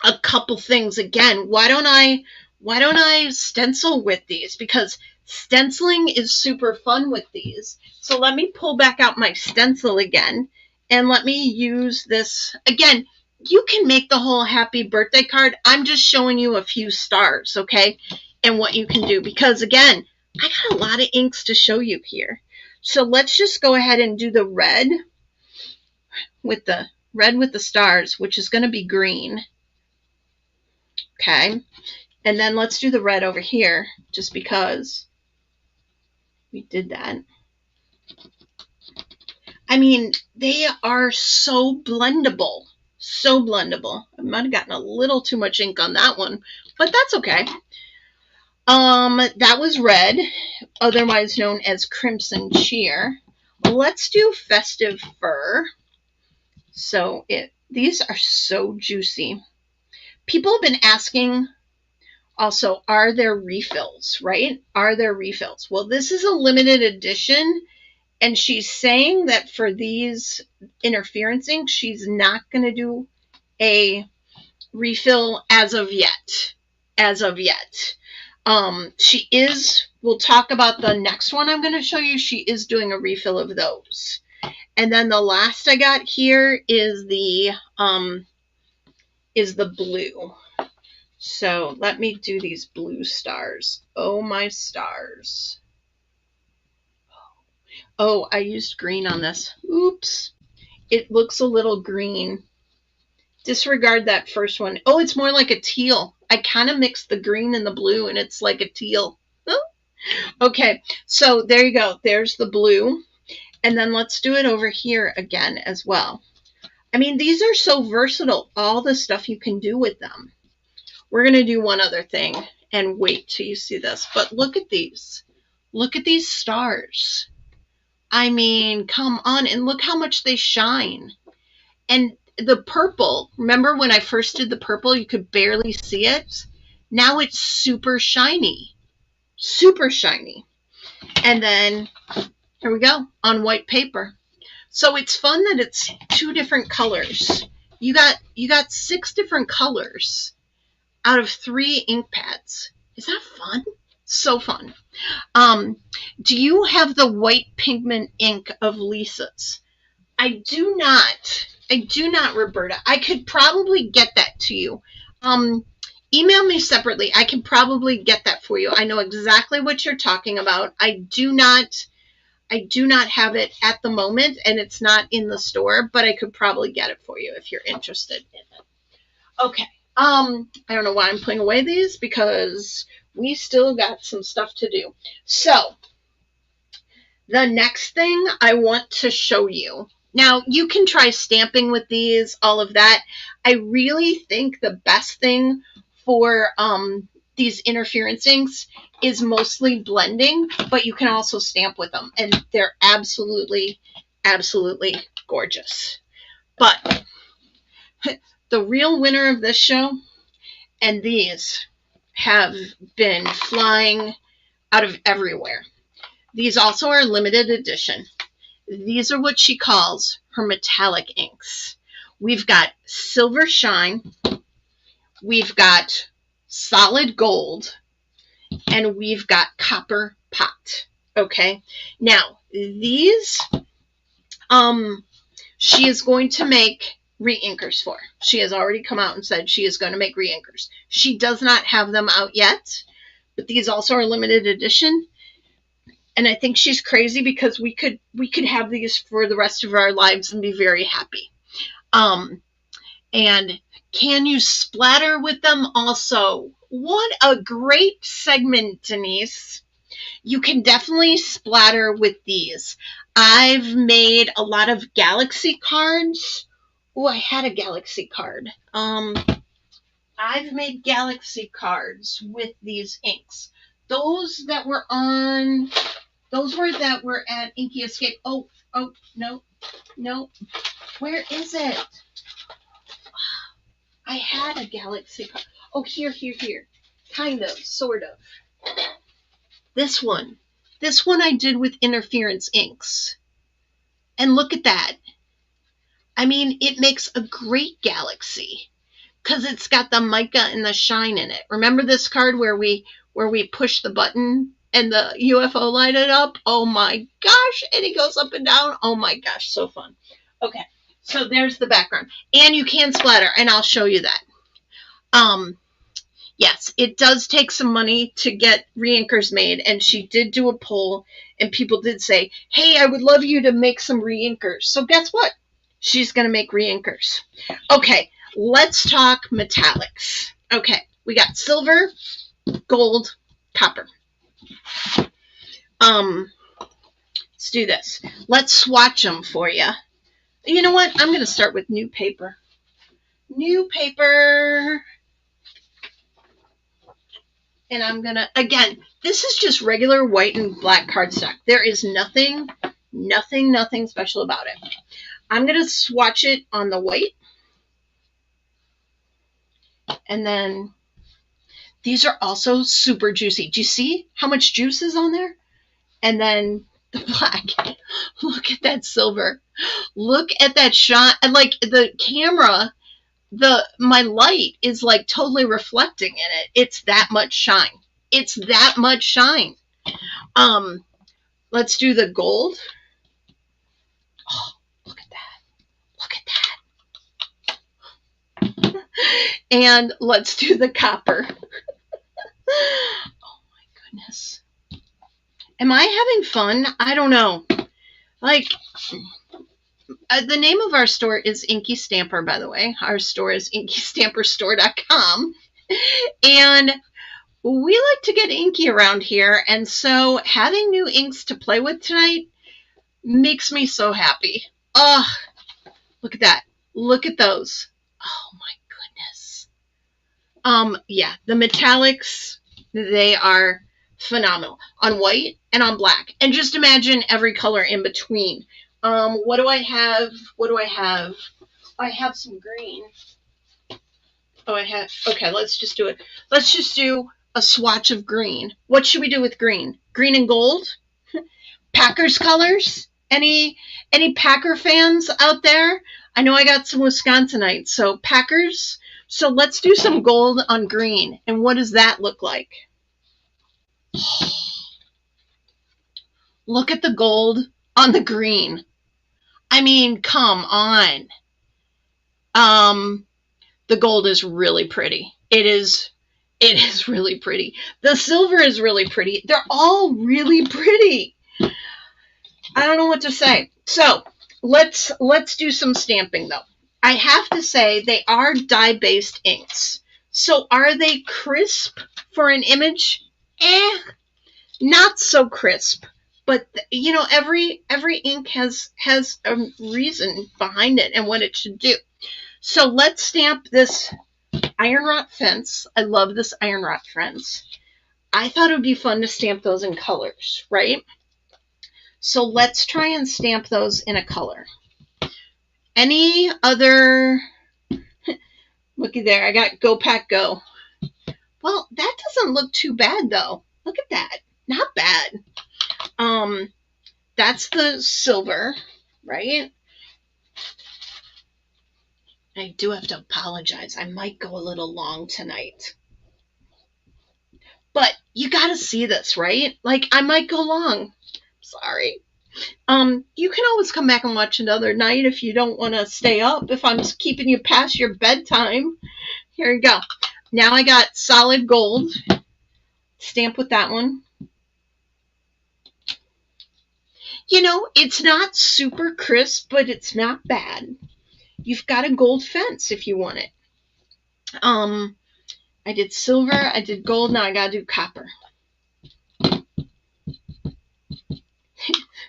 a couple things again. Why don't I stencil with these? Because stenciling is super fun with these. So let me pull back out my stencil again, and let me use this again. You can make the whole happy birthday card. I'm just showing you a few stars, okay, and what you can do, because again, I got a lot of inks to show you here. So let's just go ahead and do the red with the red with the stars, which is going to be green. Okay. And then let's do the red over here, just because we did that. I mean, they are so blendable. So blendable. I might have gotten a little too much ink on that one, but that's okay. That was red, otherwise known as Crimson Cheer. Let's do Festive Fur. So these are so juicy. People have been asking also, are there refills, right? Are there refills? Well, this is a limited edition, and she's saying that for these interference inks, she's not going to do a refill as of yet. As of yet. She is, we'll talk about the next one I'm going to show you. She is doing a refill of those. And then the last I got here is the blue. So let me do these blue stars. Oh, my stars. Oh, I used green on this. Oops. It looks a little green. Disregard that first one. Oh, it's more like a teal. I kind of mixed the green and the blue, and it's like a teal. Okay, so there you go. There's the blue. And then let's do it over here again as well. I mean, these are so versatile. All the stuff you can do with them. We're going to do one other thing and wait till you see this. But look at these. Look at these stars. I mean, come on. And look how much they shine. And the purple, remember when I first did the purple, you could barely see it? Now it's super shiny. Super shiny. And then, here we go, on white paper. So it's fun that it's 2 different colors. You got 6 different colors out of 3 ink pads. Is that fun? So fun. Do you have the white pigment ink of Lisa's? I do not. I do not, Roberta. I could probably get that to you. Email me separately. I can probably get that for you. I know exactly what you're talking about. I do not have it at the moment, and it's not in the store, but I could probably get it for you if you're interested in it. Okay. I don't know why I'm putting away these, because we still got some stuff to do. So the next thing I want to show you. Now, you can try stamping with these, all of that. I really think the best thing for these interference inks is mostly blending, but you can also stamp with them, and they're absolutely, absolutely gorgeous. But the real winner of this show, and these have been flying out of everywhere. These also are limited edition. These are what she calls her metallic inks. We've got silver shine, we've got solid gold, and we've got copper pot. Okay, now these she is going to make re-inkers for. She has already come out and said she is going to make re-inkers. She does not have them out yet, but these also are limited edition. And I think she's crazy, because we could have these for the rest of our lives and be very happy. And can you splatter with them also? What a great segment, Denise. You can definitely splatter with these. I've made a lot of galaxy cards. Oh, I had a galaxy card. I've made galaxy cards with these inks. Those that were at Inky Escape. Oh, no. Where is it? I had a galaxy card. Oh, here. Kind of, sort of. This one I did with interference inks. And look at that. I mean, it makes a great galaxy, because it's got the mica and the shine in it. Remember this card where we push the button and the UFO lighted up? Oh my gosh, and it goes up and down. Oh my gosh, so fun. Okay, so there's the background. And you can splatter, and I'll show you that. Yes, it does take some money to get re-inkers made, and she did do a poll, and people did say, hey, I would love you to make some re-inkers. So guess what? She's going to make reinkers. Okay, let's talk metallics. Okay, we got silver, gold, copper. Let's do this. Let's swatch them for you. You know what? I'm going to start with new paper. New paper. And I'm going to, again, this is just regular white and black cardstock. There is nothing special about it. I'm going to swatch it on the white. And then these are also super juicy. Do you see how much juice is on there? And then the black. Look at that silver. Look at that shine. And like the camera, my light is like totally reflecting in it. It's that much shine. It's that much shine. Let's do the gold. Oh, look at that. Look at that. And let's do the copper. Oh my goodness. Am I having fun? I don't know. Like, the name of our store is InkyStamper, by the way. Our store is InkyStamperstore.com. And we like to get inky around here. And so having new inks to play with tonight makes me so happy. Oh, look at that. Look at those. Oh my goodness. Yeah, the metallics, they are phenomenal on white and on black. And just imagine every color in between. What do I have? I have some green. Oh, okay, let's just do it. Let's just do a swatch of green. What should we do with green? Green and gold? Packers colors? Any Packer fans out there? I know I got some Wisconsinites, so Packers. So let's do some gold on green. And what does that look like? Look at the gold on the green. I mean, come on. The gold is really pretty. It is really pretty. The silver is really pretty. They're all really pretty. I don't know what to say. So let's do some stamping though. I have to say they are dye-based inks. So are they crisp for an image? Not so crisp. But you know, every ink has a reason behind it and what it should do. So let's stamp this iron wrought fence. I love this iron wrought fence. I thought it would be fun to stamp those in colors, right? So let's try and stamp those in a color. Any other? Looky there, I got Go Pack Go. Well, that doesn't look too bad though. Look at that, not bad. That's the silver, right? I do have to apologize. I might go a little long tonight. But you got to see this, right? Like, I might go long. Sorry. You can always come back and watch another night if you don't want to stay up, if I'm keeping you past your bedtime. Here you go. Now I got solid gold. Stamp with that one. You know, it's not super crisp, but it's not bad. You've got a gold fence if you want it. I did silver, I did gold, now I gotta do copper.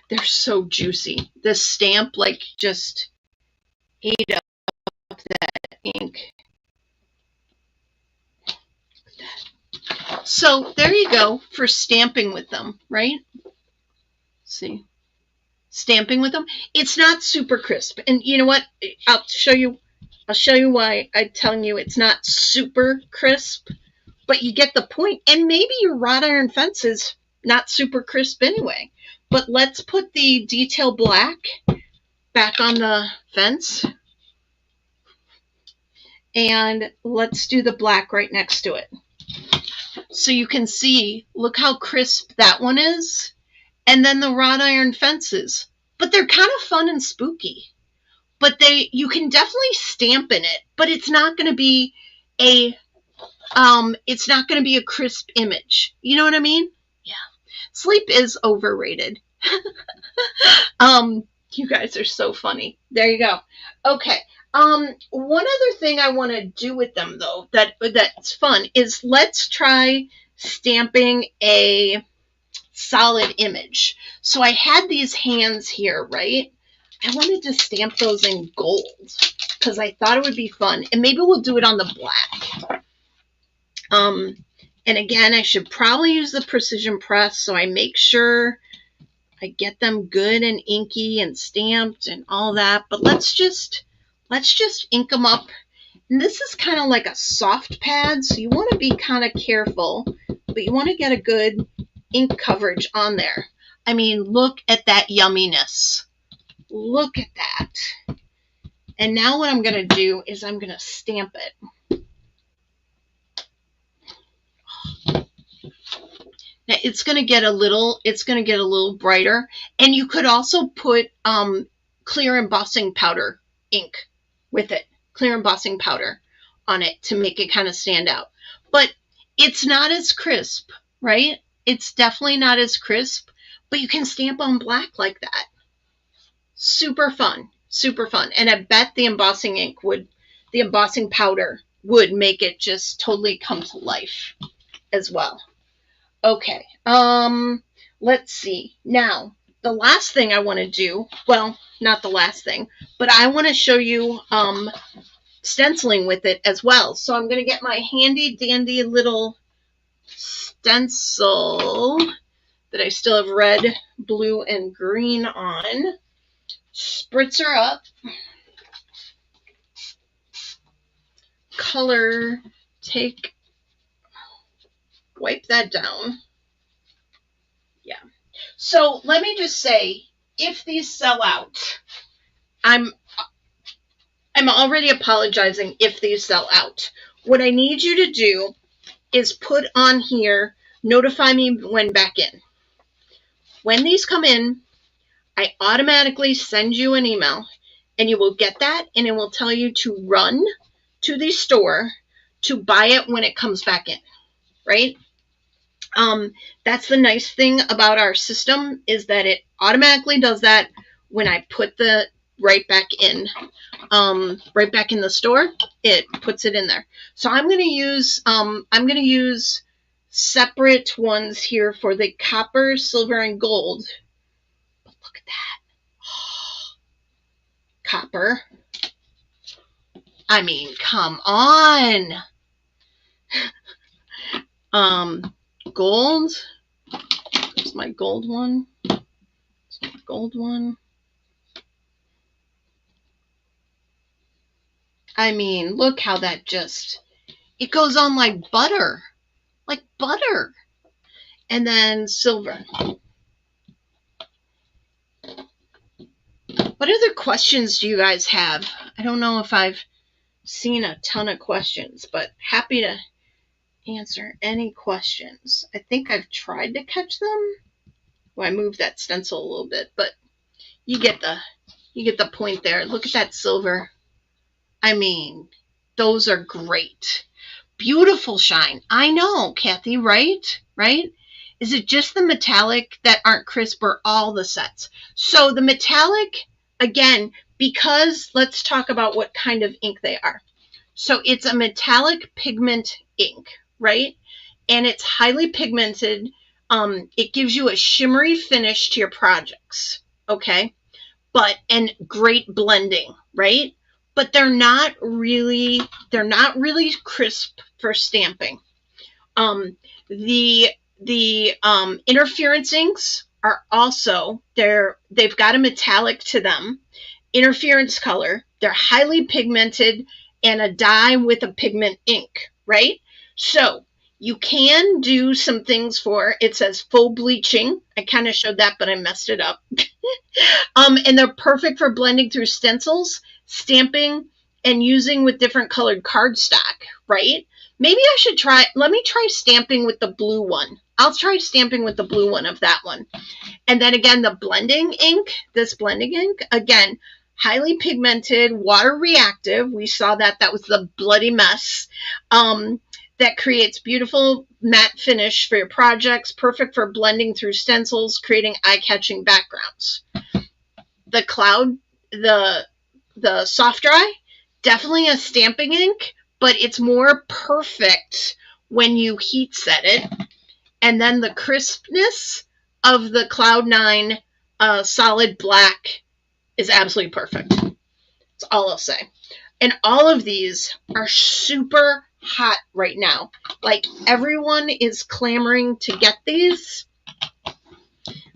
They're so juicy. The stamp, like, just ate up that ink. So there you go for stamping with them, right? See? Stamping with them. It's not super crisp. And you know what? I'll show you why I'm telling you it's not super crisp, but you get the point. And maybe your wrought iron fence is not super crisp anyway. But let's put the detail black back on the fence. And let's do the black right next to it. So you can see, look how crisp that one is. And then the wrought iron fences. But they're kind of fun and spooky. But you can definitely stamp in it, but it's not going to be a crisp image. You know what I mean? Yeah. Sleep is overrated. You guys are so funny. There you go. Okay. One other thing I want to do with them though, that's fun, is let's try stamping a solid image. So I had these hands here, right? I wanted to stamp those in gold because I thought it would be fun. And maybe we'll do it on the black. And again, I should probably use the precision press so I make sure I get them good and inky and stamped and all that. But let's just ink them up. And this is kind of like a soft pad, so you want to be kind of careful, but you want to get a good ink coverage on there. I mean, look at that yumminess. Look at that. And now what I'm going to do is I'm going to stamp it. Now it's going to get a little brighter, and you could also put clear embossing powder ink with it, clear embossing powder on it to make it kind of stand out. But it's not as crisp, right? It's definitely not as crisp, but you can stamp on black like that. Super fun, super fun. And I bet the embossing powder would make it just totally come to life as well. Okay, let's see. Now, the last thing I want to do, well, not the last thing, but I want to show you stenciling with it as well. So I'm going to get my handy dandy little stencil that I still have red, blue, and green on. Spritz her up. Color, wipe that down. Yeah. So let me just say, if these sell out, I'm already apologizing if these sell out. What I need you to do is put on here, notify me when back in. When these come in, I automatically send you an email, and you will get that, and it will tell you to run to the store to buy it when it comes back in, right? That's the nice thing about our system, is that it automatically does that when I put the right back in the store. It puts it in there. So I'm going to use separate ones here for the copper, silver, and gold. But look at that. Oh, copper. I mean, come on. Gold. There's my gold one. There's my gold one. I mean, look how that it goes on like butter. Like butter. And then silver. What other questions do you guys have? I don't know if I've seen a ton of questions, but happy to answer any questions. I think I've tried to catch them. Well, I moved that stencil a little bit, but you get the point there. Look at that silver. I mean, those are great. Beautiful shine. I know, Kathy, right? Right? Is it just the metallic that aren't crisp, or all the sets? So the metallic, again, because let's talk about what kind of ink they are. So it's a metallic pigment ink, right? And it's highly pigmented. It gives you a shimmery finish to your projects, okay? And great blending, right? But they're not really crisp for stamping. The interference inks are also, they've got a metallic to them, interference color. They're highly pigmented, and a dye with a pigment ink, right? So you can do some things it says full bleaching. I kind of showed that, but I messed it up. And they're perfect for blending through stencils, stamping, and using with different colored cardstock, right? Maybe I should let me try stamping with the blue one. I'll try stamping with the blue one of that one. And then again, the blending ink, this blending ink, again, highly pigmented, water reactive. We saw that was the bloody mess. That creates beautiful matte finish for your projects, perfect for blending through stencils, creating eye-catching backgrounds. the cloud, the soft dry, definitely a stamping ink, but it's more perfect when you heat set it. And then the crispness of the Cloud 9 solid black is absolutely perfect. That's all I'll say. And all of these are super hot right now. Like, everyone is clamoring to get these. I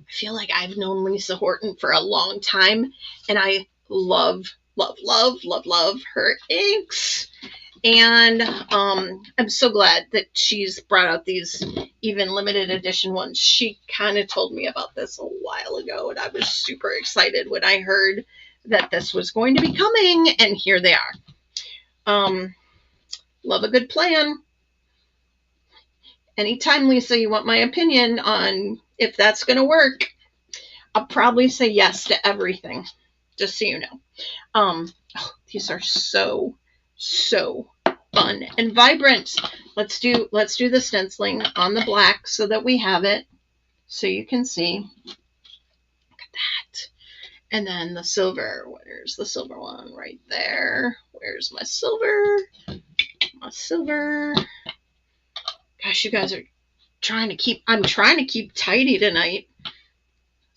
feel like I've known Lisa Horton for a long time, and I love, love, love, love, love her inks. And I'm so glad that she's brought out these even limited edition ones. She kind of told me about this a while ago, and I was super excited when I heard that this was going to be coming, and here they are. Love a good plan. Anytime, Lisa, you want my opinion on if that's going to work, I'll probably say yes to everything, just so you know. Oh, these are so fun and vibrant. Let's do the stenciling on the black so that we have it, so you can see. Look at that. And then the silver. Where's the silver one? Right there. Where's my silver? My silver. Gosh, you guys are trying to keep. I'm trying to keep tidy tonight.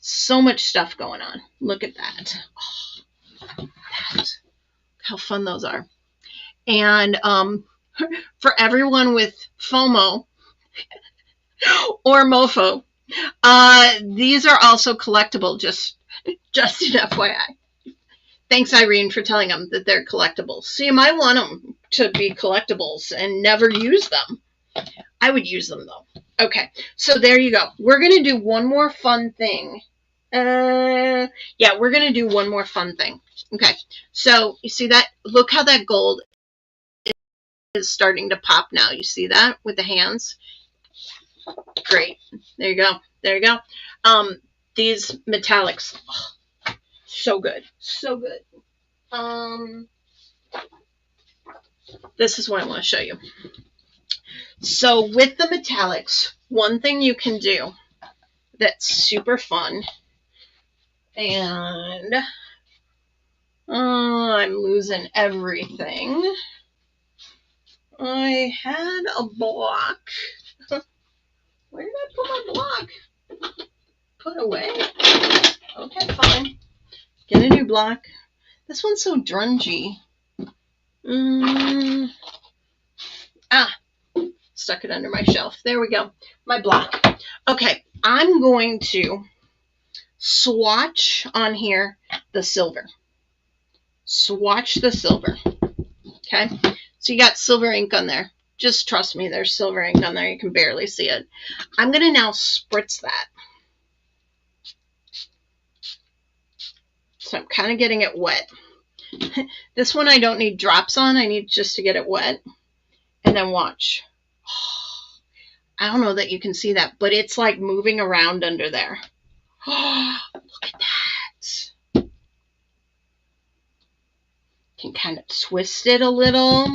So much stuff going on. Look at that. Oh, that. How fun those are. And for everyone with FOMO or MOFO, these are also collectible, just an FYI. Thanks, Irene, for telling them that they're collectibles. So you might want them to be collectibles and never use them. I would use them, though. Okay, so there you go. We're going to do one more fun thing. Yeah, we're going to do one more fun thing. Okay, so you see that? Look how that gold is starting to pop now. You see that with the hands? Great. There you go. There you go. These metallics, oh, so good. So good. This is what I want to show you. So with the metallics, one thing you can do that's super fun, and I'm losing everything. I had a block. Where did I put my block? Put away. Okay, fine. Get a new block. This one's so drungy. Stuck it under my shelf. There we go. My block. Okay, I'm going to swatch on here the silver. Swatch the silver. Okay, so you got silver ink on there. Just trust me, there's silver ink on there. You can barely see it. I'm going to now spritz that. So I'm kind of getting it wet. This one I don't need drops on. I need just to get it wet. And then watch. I don't know that you can see that, but it's like moving around under there. Oh, look at that. Can kind of twist it a little.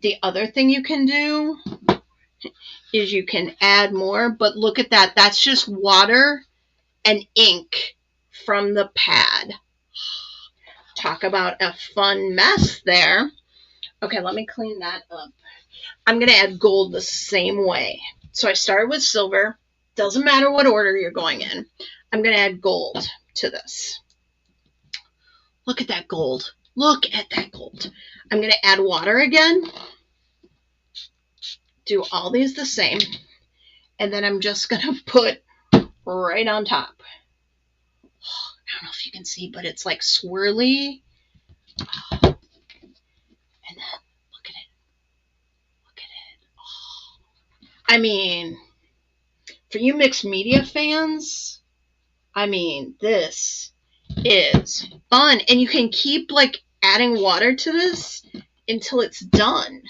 The other thing you can do is you can add more, but look at that. That's just water and ink from the pad. Talk about a fun mess there. Okay, let me clean that up. I'm going to add gold the same way. So I started with silver. Doesn't matter what order you're going in. I'm going to add gold to this. Look at that gold. Look at that gold. I'm going to add water again. Do all these the same. And then I'm just going to put right on top. I don't know if you can see, but it's like swirly. And then look at it. Look at it. Oh. I mean, for you mixed media fans, I mean, this is fun. And you can keep like adding water to this until it's done.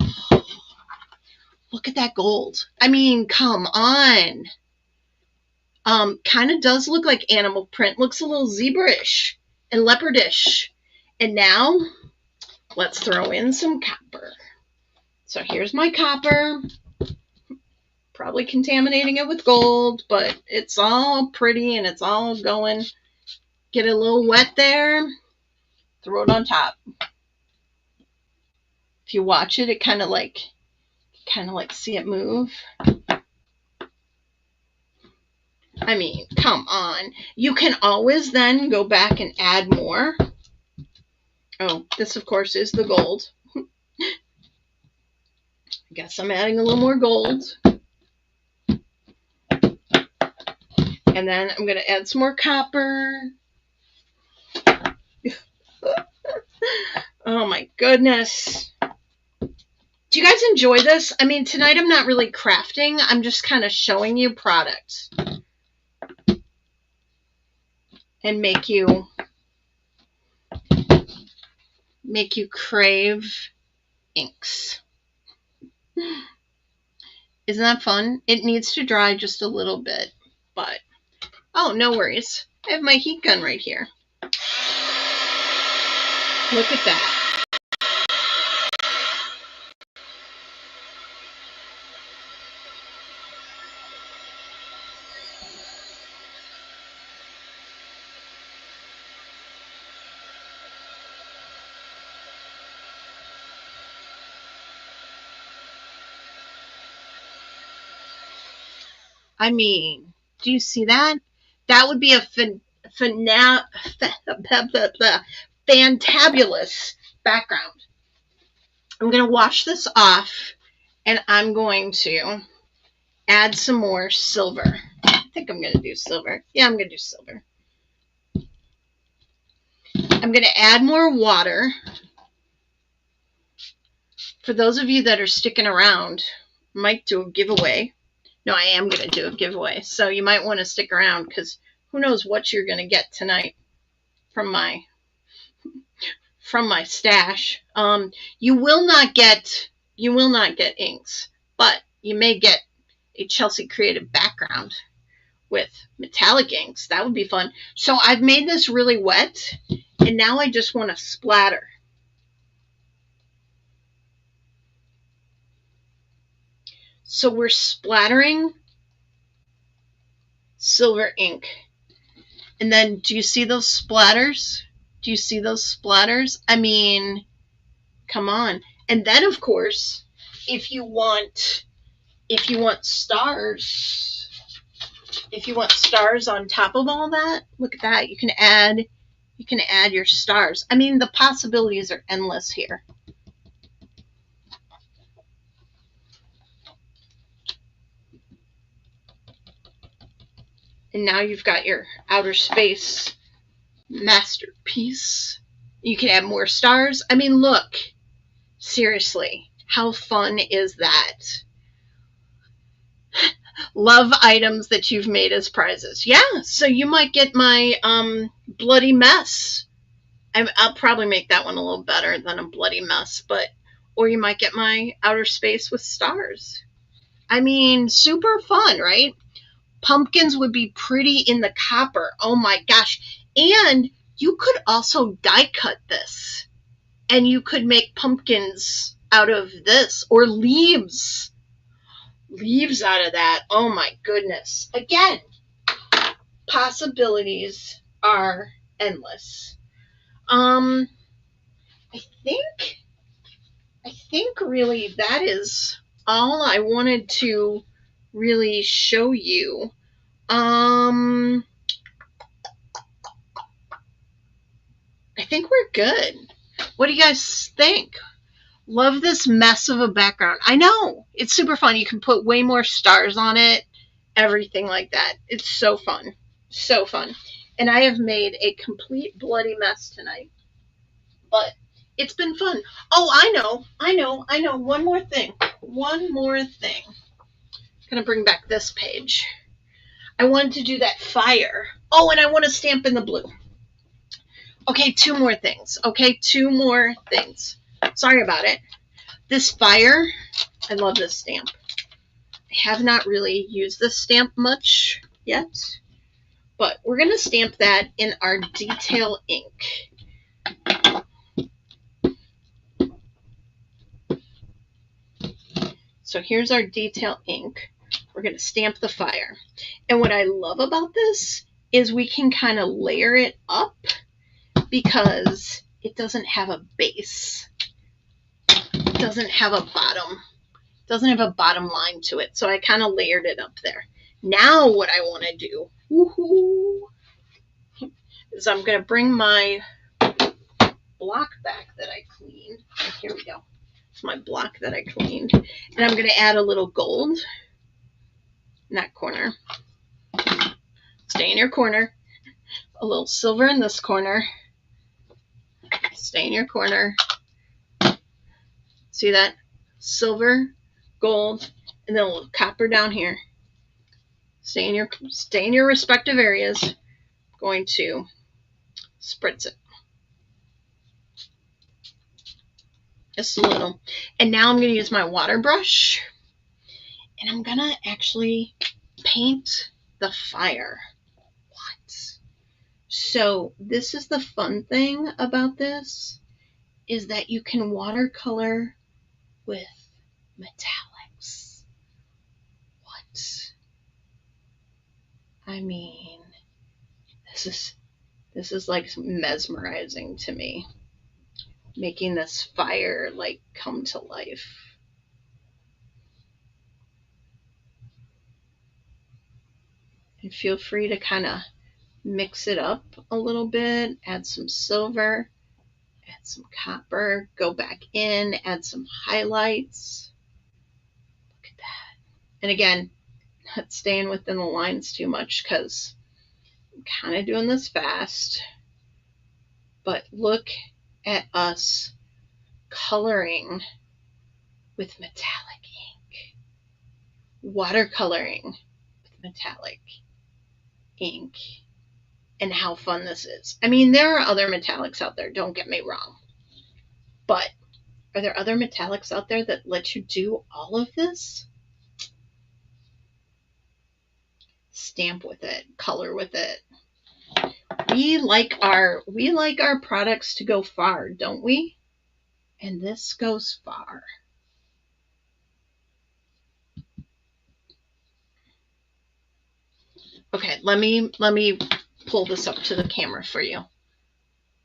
Oh. Look at that gold. I mean, come on. Kind of does look like animal print. Looks a little zebra-ish and leopardish. And now, let's throw in some copper. So here's my copper. Probably contaminating it with gold, but it's all pretty and it's all going. Get it a little wet there, throw it on top. If you watch it, it kind of like see it move. I mean, come on. You can always then go back and add more. Oh, this of course is the gold. I guess I'm adding a little more gold. And then I'm going to add some more copper. Oh my goodness. Do you guys enjoy this? I mean, tonight I'm not really crafting. I'm just kind of showing you products. And make you crave inks. Isn't that fun? It needs to dry just a little bit, but oh, no worries. I have my heat gun right here. Look at that. I mean, do you see that? That would be a fantabulous background. I'm going to wash this off, and I'm going to add some more silver. I think I'm going to do silver. Yeah, I'm going to do silver. I'm going to add more water. For those of you that are sticking around, I might do a giveaway. No, I am going to do a giveaway. So you might want to stick around because who knows what you're going to get tonight from my stash. You will not get inks, but you may get a Chelsea Creative background with metallic inks. That would be fun. So I've made this really wet, and now I just want to splatter. So we're splattering silver ink. And then do you see those splatters? Do you see those splatters? I mean, come on. And then of course, if you want stars, on top of all that, look at that. You can add your stars. I mean, the possibilities are endless here. And now you've got your outer space masterpiece. You can add more stars. I mean, look, seriously, how fun is that? Love items that you've made as prizes. Yeah, so you might get my bloody mess. I'll probably make that one a little better than a bloody mess, or you might get my outer space with stars. I mean, super fun, right? Pumpkins would be pretty in the copper. Oh my gosh. And you could also die cut this. And you could make pumpkins out of this. Or leaves. Leaves out of that. Oh my goodness. Again, possibilities are endless. I think really that is all I wanted to really show you. I think we're good. What do you guys think? Love this mess of a background. I know. It's super fun. You can put way more stars on it. Everything like that. It's so fun. So fun. And I have made a complete bloody mess tonight. But it's been fun. Oh, I know. One more thing. I'm going to bring back this page. I wanted to do that fire. Oh, and I want to stamp in the blue. Okay, two more things. Sorry about it. This fire, I love this stamp. I have not really used this stamp much yet, but we're going to stamp that in our detail ink. So here's our detail ink. We're going to stamp the fire. And what I love about this is we can kind of layer it up because it doesn't have a base. It doesn't have a bottom. It doesn't have a bottom line to it. So I kind of layered it up there. Now what I want to do is I'm going to bring my block back that I cleaned. Here we go. It's my block that I cleaned. And I'm going to add a little gold in that corner. Stay in your corner. A little silver in this corner. Stay in your corner. See that? Silver, gold, and then a little copper down here. Stay in your respective areas. I'm going to spritz it. Just a little. And now I'm going to use my water brush. And I'm going to actually paint the fire. What? So this is the fun thing about this, is that you can watercolor with metallics. What? I mean, this is like mesmerizing to me. Making this fire like come to life. And feel free to kind of mix it up a little bit, add some silver, add some copper, go back in, add some highlights. Look at that. And again, not staying within the lines too much because I'm kind of doing this fast. But look at us coloring with metallic ink. Watercoloring with metallic ink. And how fun this is. I mean, there are other metallics out there, don't get me wrong. But are there other metallics out there that let you do all of this? Stamp with it, color with it. We like our products to go far, don't we? And this goes far. Okay, let me pull this up to the camera for you.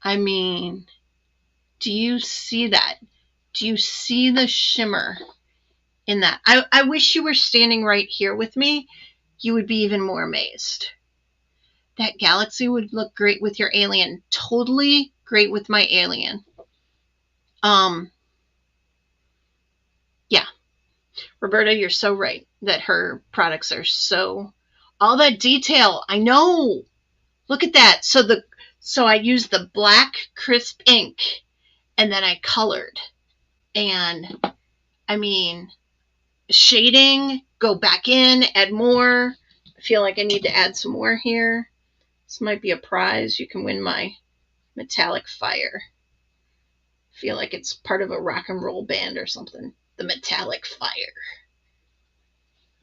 I mean, do you see that? Do you see the shimmer in that? I wish you were standing right here with me. You would be even more amazed. That galaxy would look great with your alien. Totally great with my alien. Yeah. Roberta, you're so right that her products are so... All that detail. I know. Look at that. So I used the black crisp ink and then I colored. And I mean, shading, go back in, add more. I feel like I need to add some more here. This might be a prize. You can win my metallic fire. I feel like it's part of a rock and roll band or something. The metallic fire.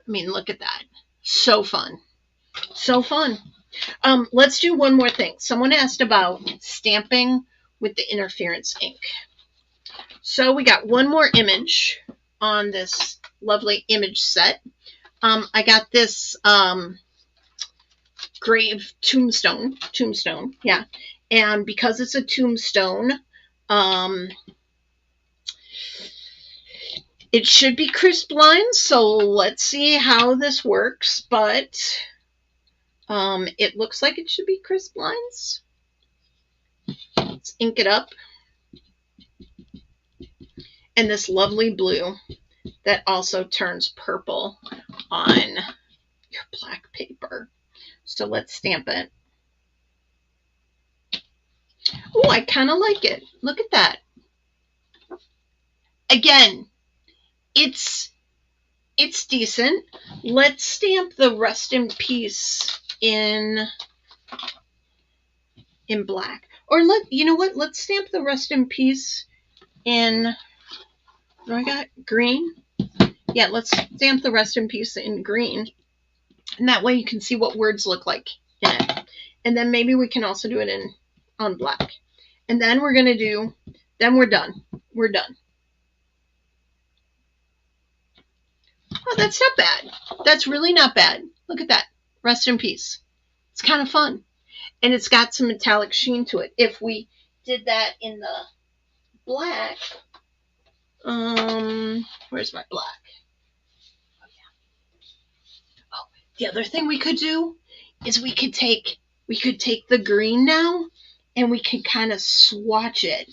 I mean, look at that. So fun. So fun. Let's do one more thing. Someone asked about stamping with the interference ink. So we got one more image on this lovely image set. I got this grave tombstone, yeah. And because it's a tombstone, it should be crisp lines. So let's see how this works. But it looks like it should be crisp lines. Let's ink it up. And this lovely blue that also turns purple on your black paper. So let's stamp it. Oh, I kind of like it. Look at that. Again, it's decent. Let's stamp the rest in peace in black. Or you know what? Let's stamp the rest in peace in, what do I got? Green. Yeah, let's stamp the rest in peace in green. And that way you can see what words look like in it. And then maybe we can also do it on black. And then we're going to do, then we're done. We're done. Oh, that's not bad. That's really not bad. Look at that. Rest in peace. It's kind of fun. And it's got some metallic sheen to it. If we did that in the black, where's my black? Oh, the other thing we could do is we could take the green now and we could kind of swatch it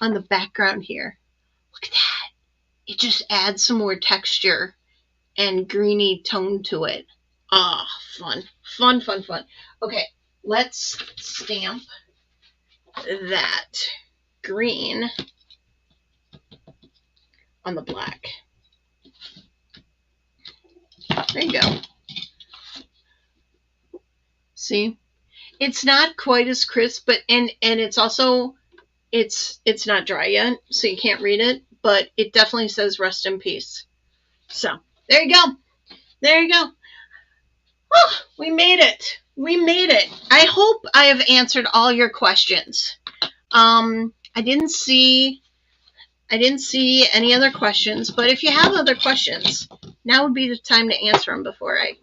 on the background here. Look at that. It just adds some more texture and greeny tone to it. Ah, fun. Fun, fun, fun. Okay, let's stamp that green on the black. There you go. See? It's not quite as crisp, but and it's also it's not dry yet, so you can't read it, but it definitely says rest in peace. So, there you go. There you go. Oh, we made it. We made it. I hope I have answered all your questions. I didn't see any other questions, but if you have other questions, now would be the time to answer them before I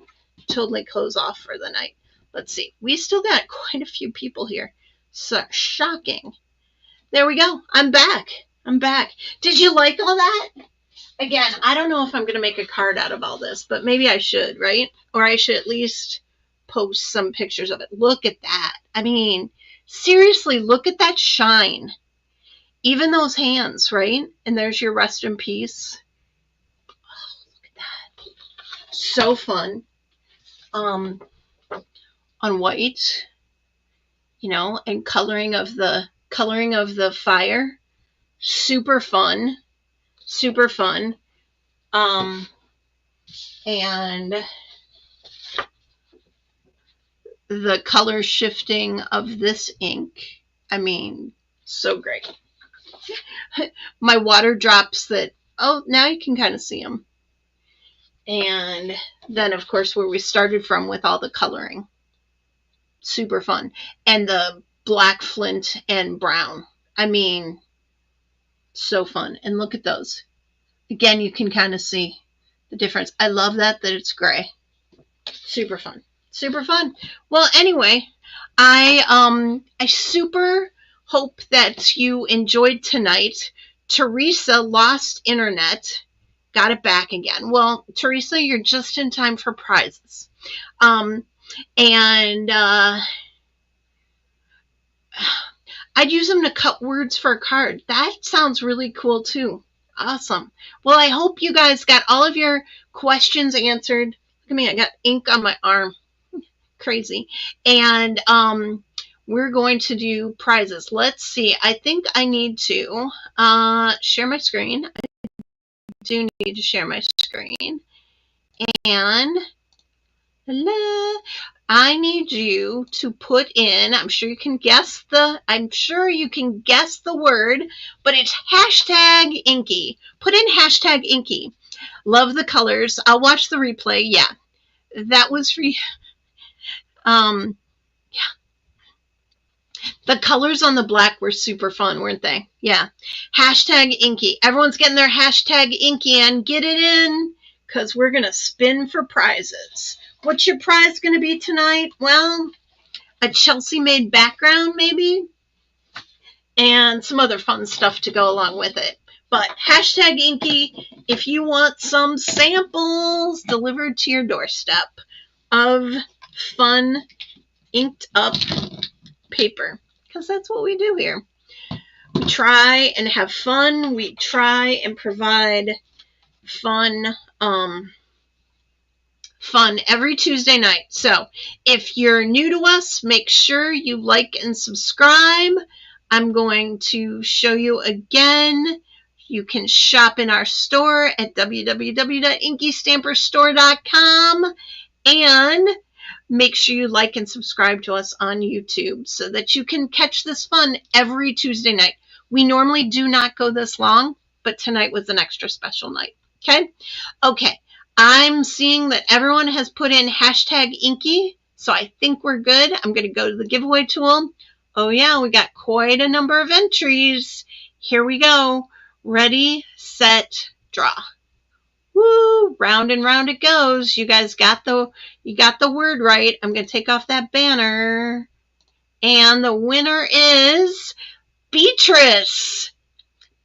totally close off for the night. Let's see. We still got quite a few people here. So shocking. There we go. I'm back. I'm back. Did you like all that? Again, I don't know if I'm going to make a card out of all this, but maybe I should, right? Or I should at least post some pictures of it. Look at that. I mean, seriously, look at that shine. Even those hands, right? And there's your rest in peace. Oh, look at that. So fun. On white, you know, and coloring of the fire. Super fun. Super fun. And the color shifting of this ink. I mean, so great. My water drops that, oh, now you can kind of see them. And then, of course, where we started from with all the coloring. Super fun. And the black flint and brown. I mean, so fun. And look at those. Again, you can kind of see the difference. I love that it's gray. Super fun. Super fun. Well, anyway, I super hope that you enjoyed tonight. Teresa lost internet. Got it back again. Well, Teresa, you're just in time for prizes. I'd use them to cut words for a card. That sounds really cool too. Awesome. Well, I hope you guys got all of your questions answered. Look at me, I got ink on my arm. Crazy. And we're going to do prizes. Let's see. I think I need to share my screen. I do need to share my screen. And I need you to put in, I'm sure you can guess the word, but it's hashtag Inky. Put in hashtag Inky. Love the colors. I'll watch the replay. Yeah. That was for you. Yeah. The colors on the black were super fun, weren't they? Yeah. Hashtag Inky. Everyone's getting their hashtag Inky in. Get it in, because we're going to spin for prizes. What's your prize going to be tonight? Well, a Chelsea-made background, maybe, and some other fun stuff to go along with it. But hashtag Inky if you want some samples delivered to your doorstep of fun inked up paper, because that's what we do here. We try and have fun. We try and provide fun every Tuesday night. So if you're new to us, make sure you like and subscribe. I'm going to show you again. You can shop in our store at www.InkyStamperstore.com, and make sure you like and subscribe to us on YouTube so that you can catch this fun every Tuesday night. We normally do not go this long, but tonight was an extra special night. Okay? Okay. I'm seeing that everyone has put in hashtag Inky, so I think we're good. I'm going to go to the giveaway tool. Oh yeah, we got quite a number of entries. Here we go. Ready, set, draw. Woo, round and round it goes. You guys got the word right. I'm going to take off that banner. And the winner is Beatrice.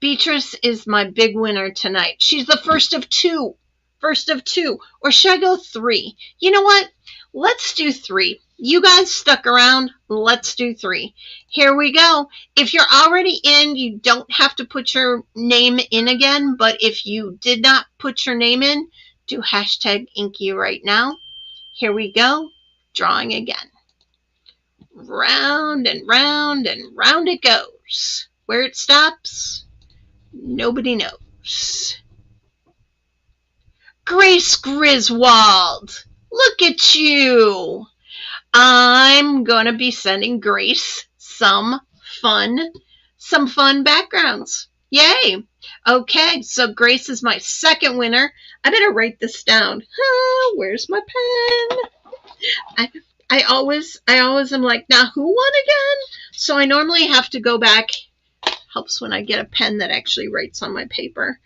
Beatrice is my big winner tonight. She's the first of two. First of two. Or should I go 3? You know what? Let's do 3. You guys stuck around. Let's do 3. Here we go. If you're already in, you don't have to put your name in again. But if you did not put your name in, do hashtag Inky right now. Here we go. Drawing again. Round and round and round it goes. Where it stops, nobody knows. Grace Griswold, look at you. I'm going to be sending Grace some fun backgrounds. Yay. Okay, so Grace is my second winner. I better write this down. Where's my pen? I always am like, now who won again? So I normally have to go back. Helps when I get a pen that actually writes on my paper.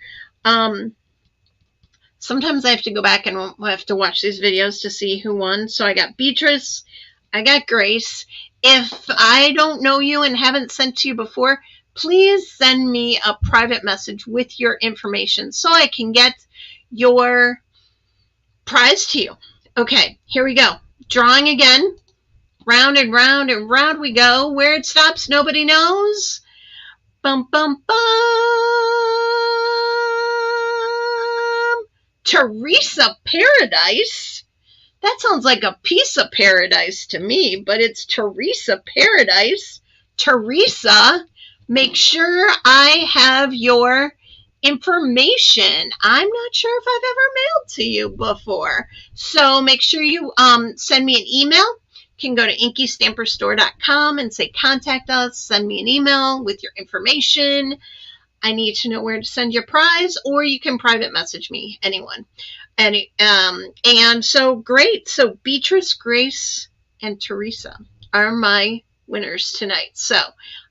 Sometimes I have to go back and I have to watch these videos to see who won. So I got Beatrice. I got Grace. If I don't know you and haven't sent to you before, please send me a private message with your information so I can get your prize to you. Okay, here we go. Drawing again. Round and round and round we go. Where it stops, nobody knows. Bum, bum, bum. Teresa Paradise? That sounds like a piece of paradise to me, but it's Teresa Paradise. Teresa, make sure I have your information. I'm not sure if I've ever mailed to you before. So make sure you send me an email. You can go to InkyStamperStore.com and say contact us. Send me an email with your information. I need to know where to send your prize, or you can private message me, anyone. And so great. So Beatrice, Grace, and Teresa are my winners tonight. So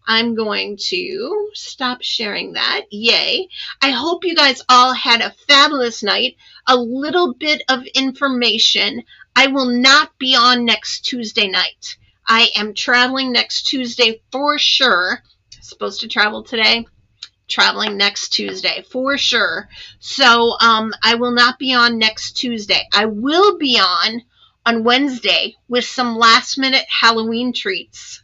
I'm going to stop sharing that. Yay. I hope you guys all had a fabulous night. A little bit of information. I will not be on next Tuesday night. I am traveling next Tuesday for sure. Supposed to travel today. Traveling next Tuesday for sure. So I will not be on next Tuesday. I will be on Wednesday with some last minute Halloween treats.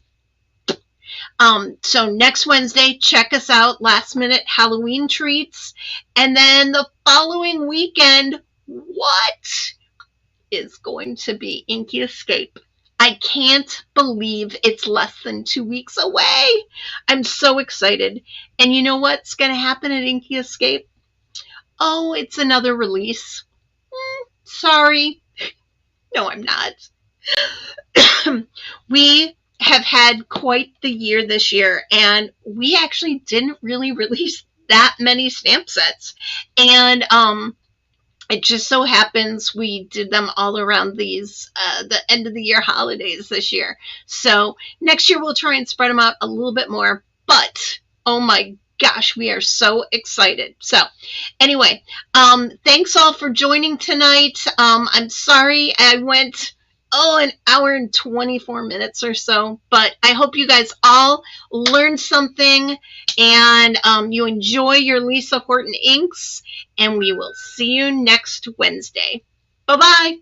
So next Wednesday, check us out, last minute Halloween treats. And then the following weekend, what is going to be Inky Escape? I can't believe it's less than 2 weeks away. I'm so excited. And you know what's going to happen at Inky Escape? Oh, it's another release. Sorry. No, I'm not. We have had quite the year this year, and we actually didn't really release that many stamp sets. And it just so happens we did them all around these the end of the year holidays this year. So next year we'll try and spread them out a little bit more. But oh my gosh, we are so excited. So anyway, thanks all for joining tonight. I'm sorry I went an hour and 24 minutes or so, but I hope you guys all learned something and you enjoy your Lisa Horton Inks, and we will see you next Wednesday. Bye-bye.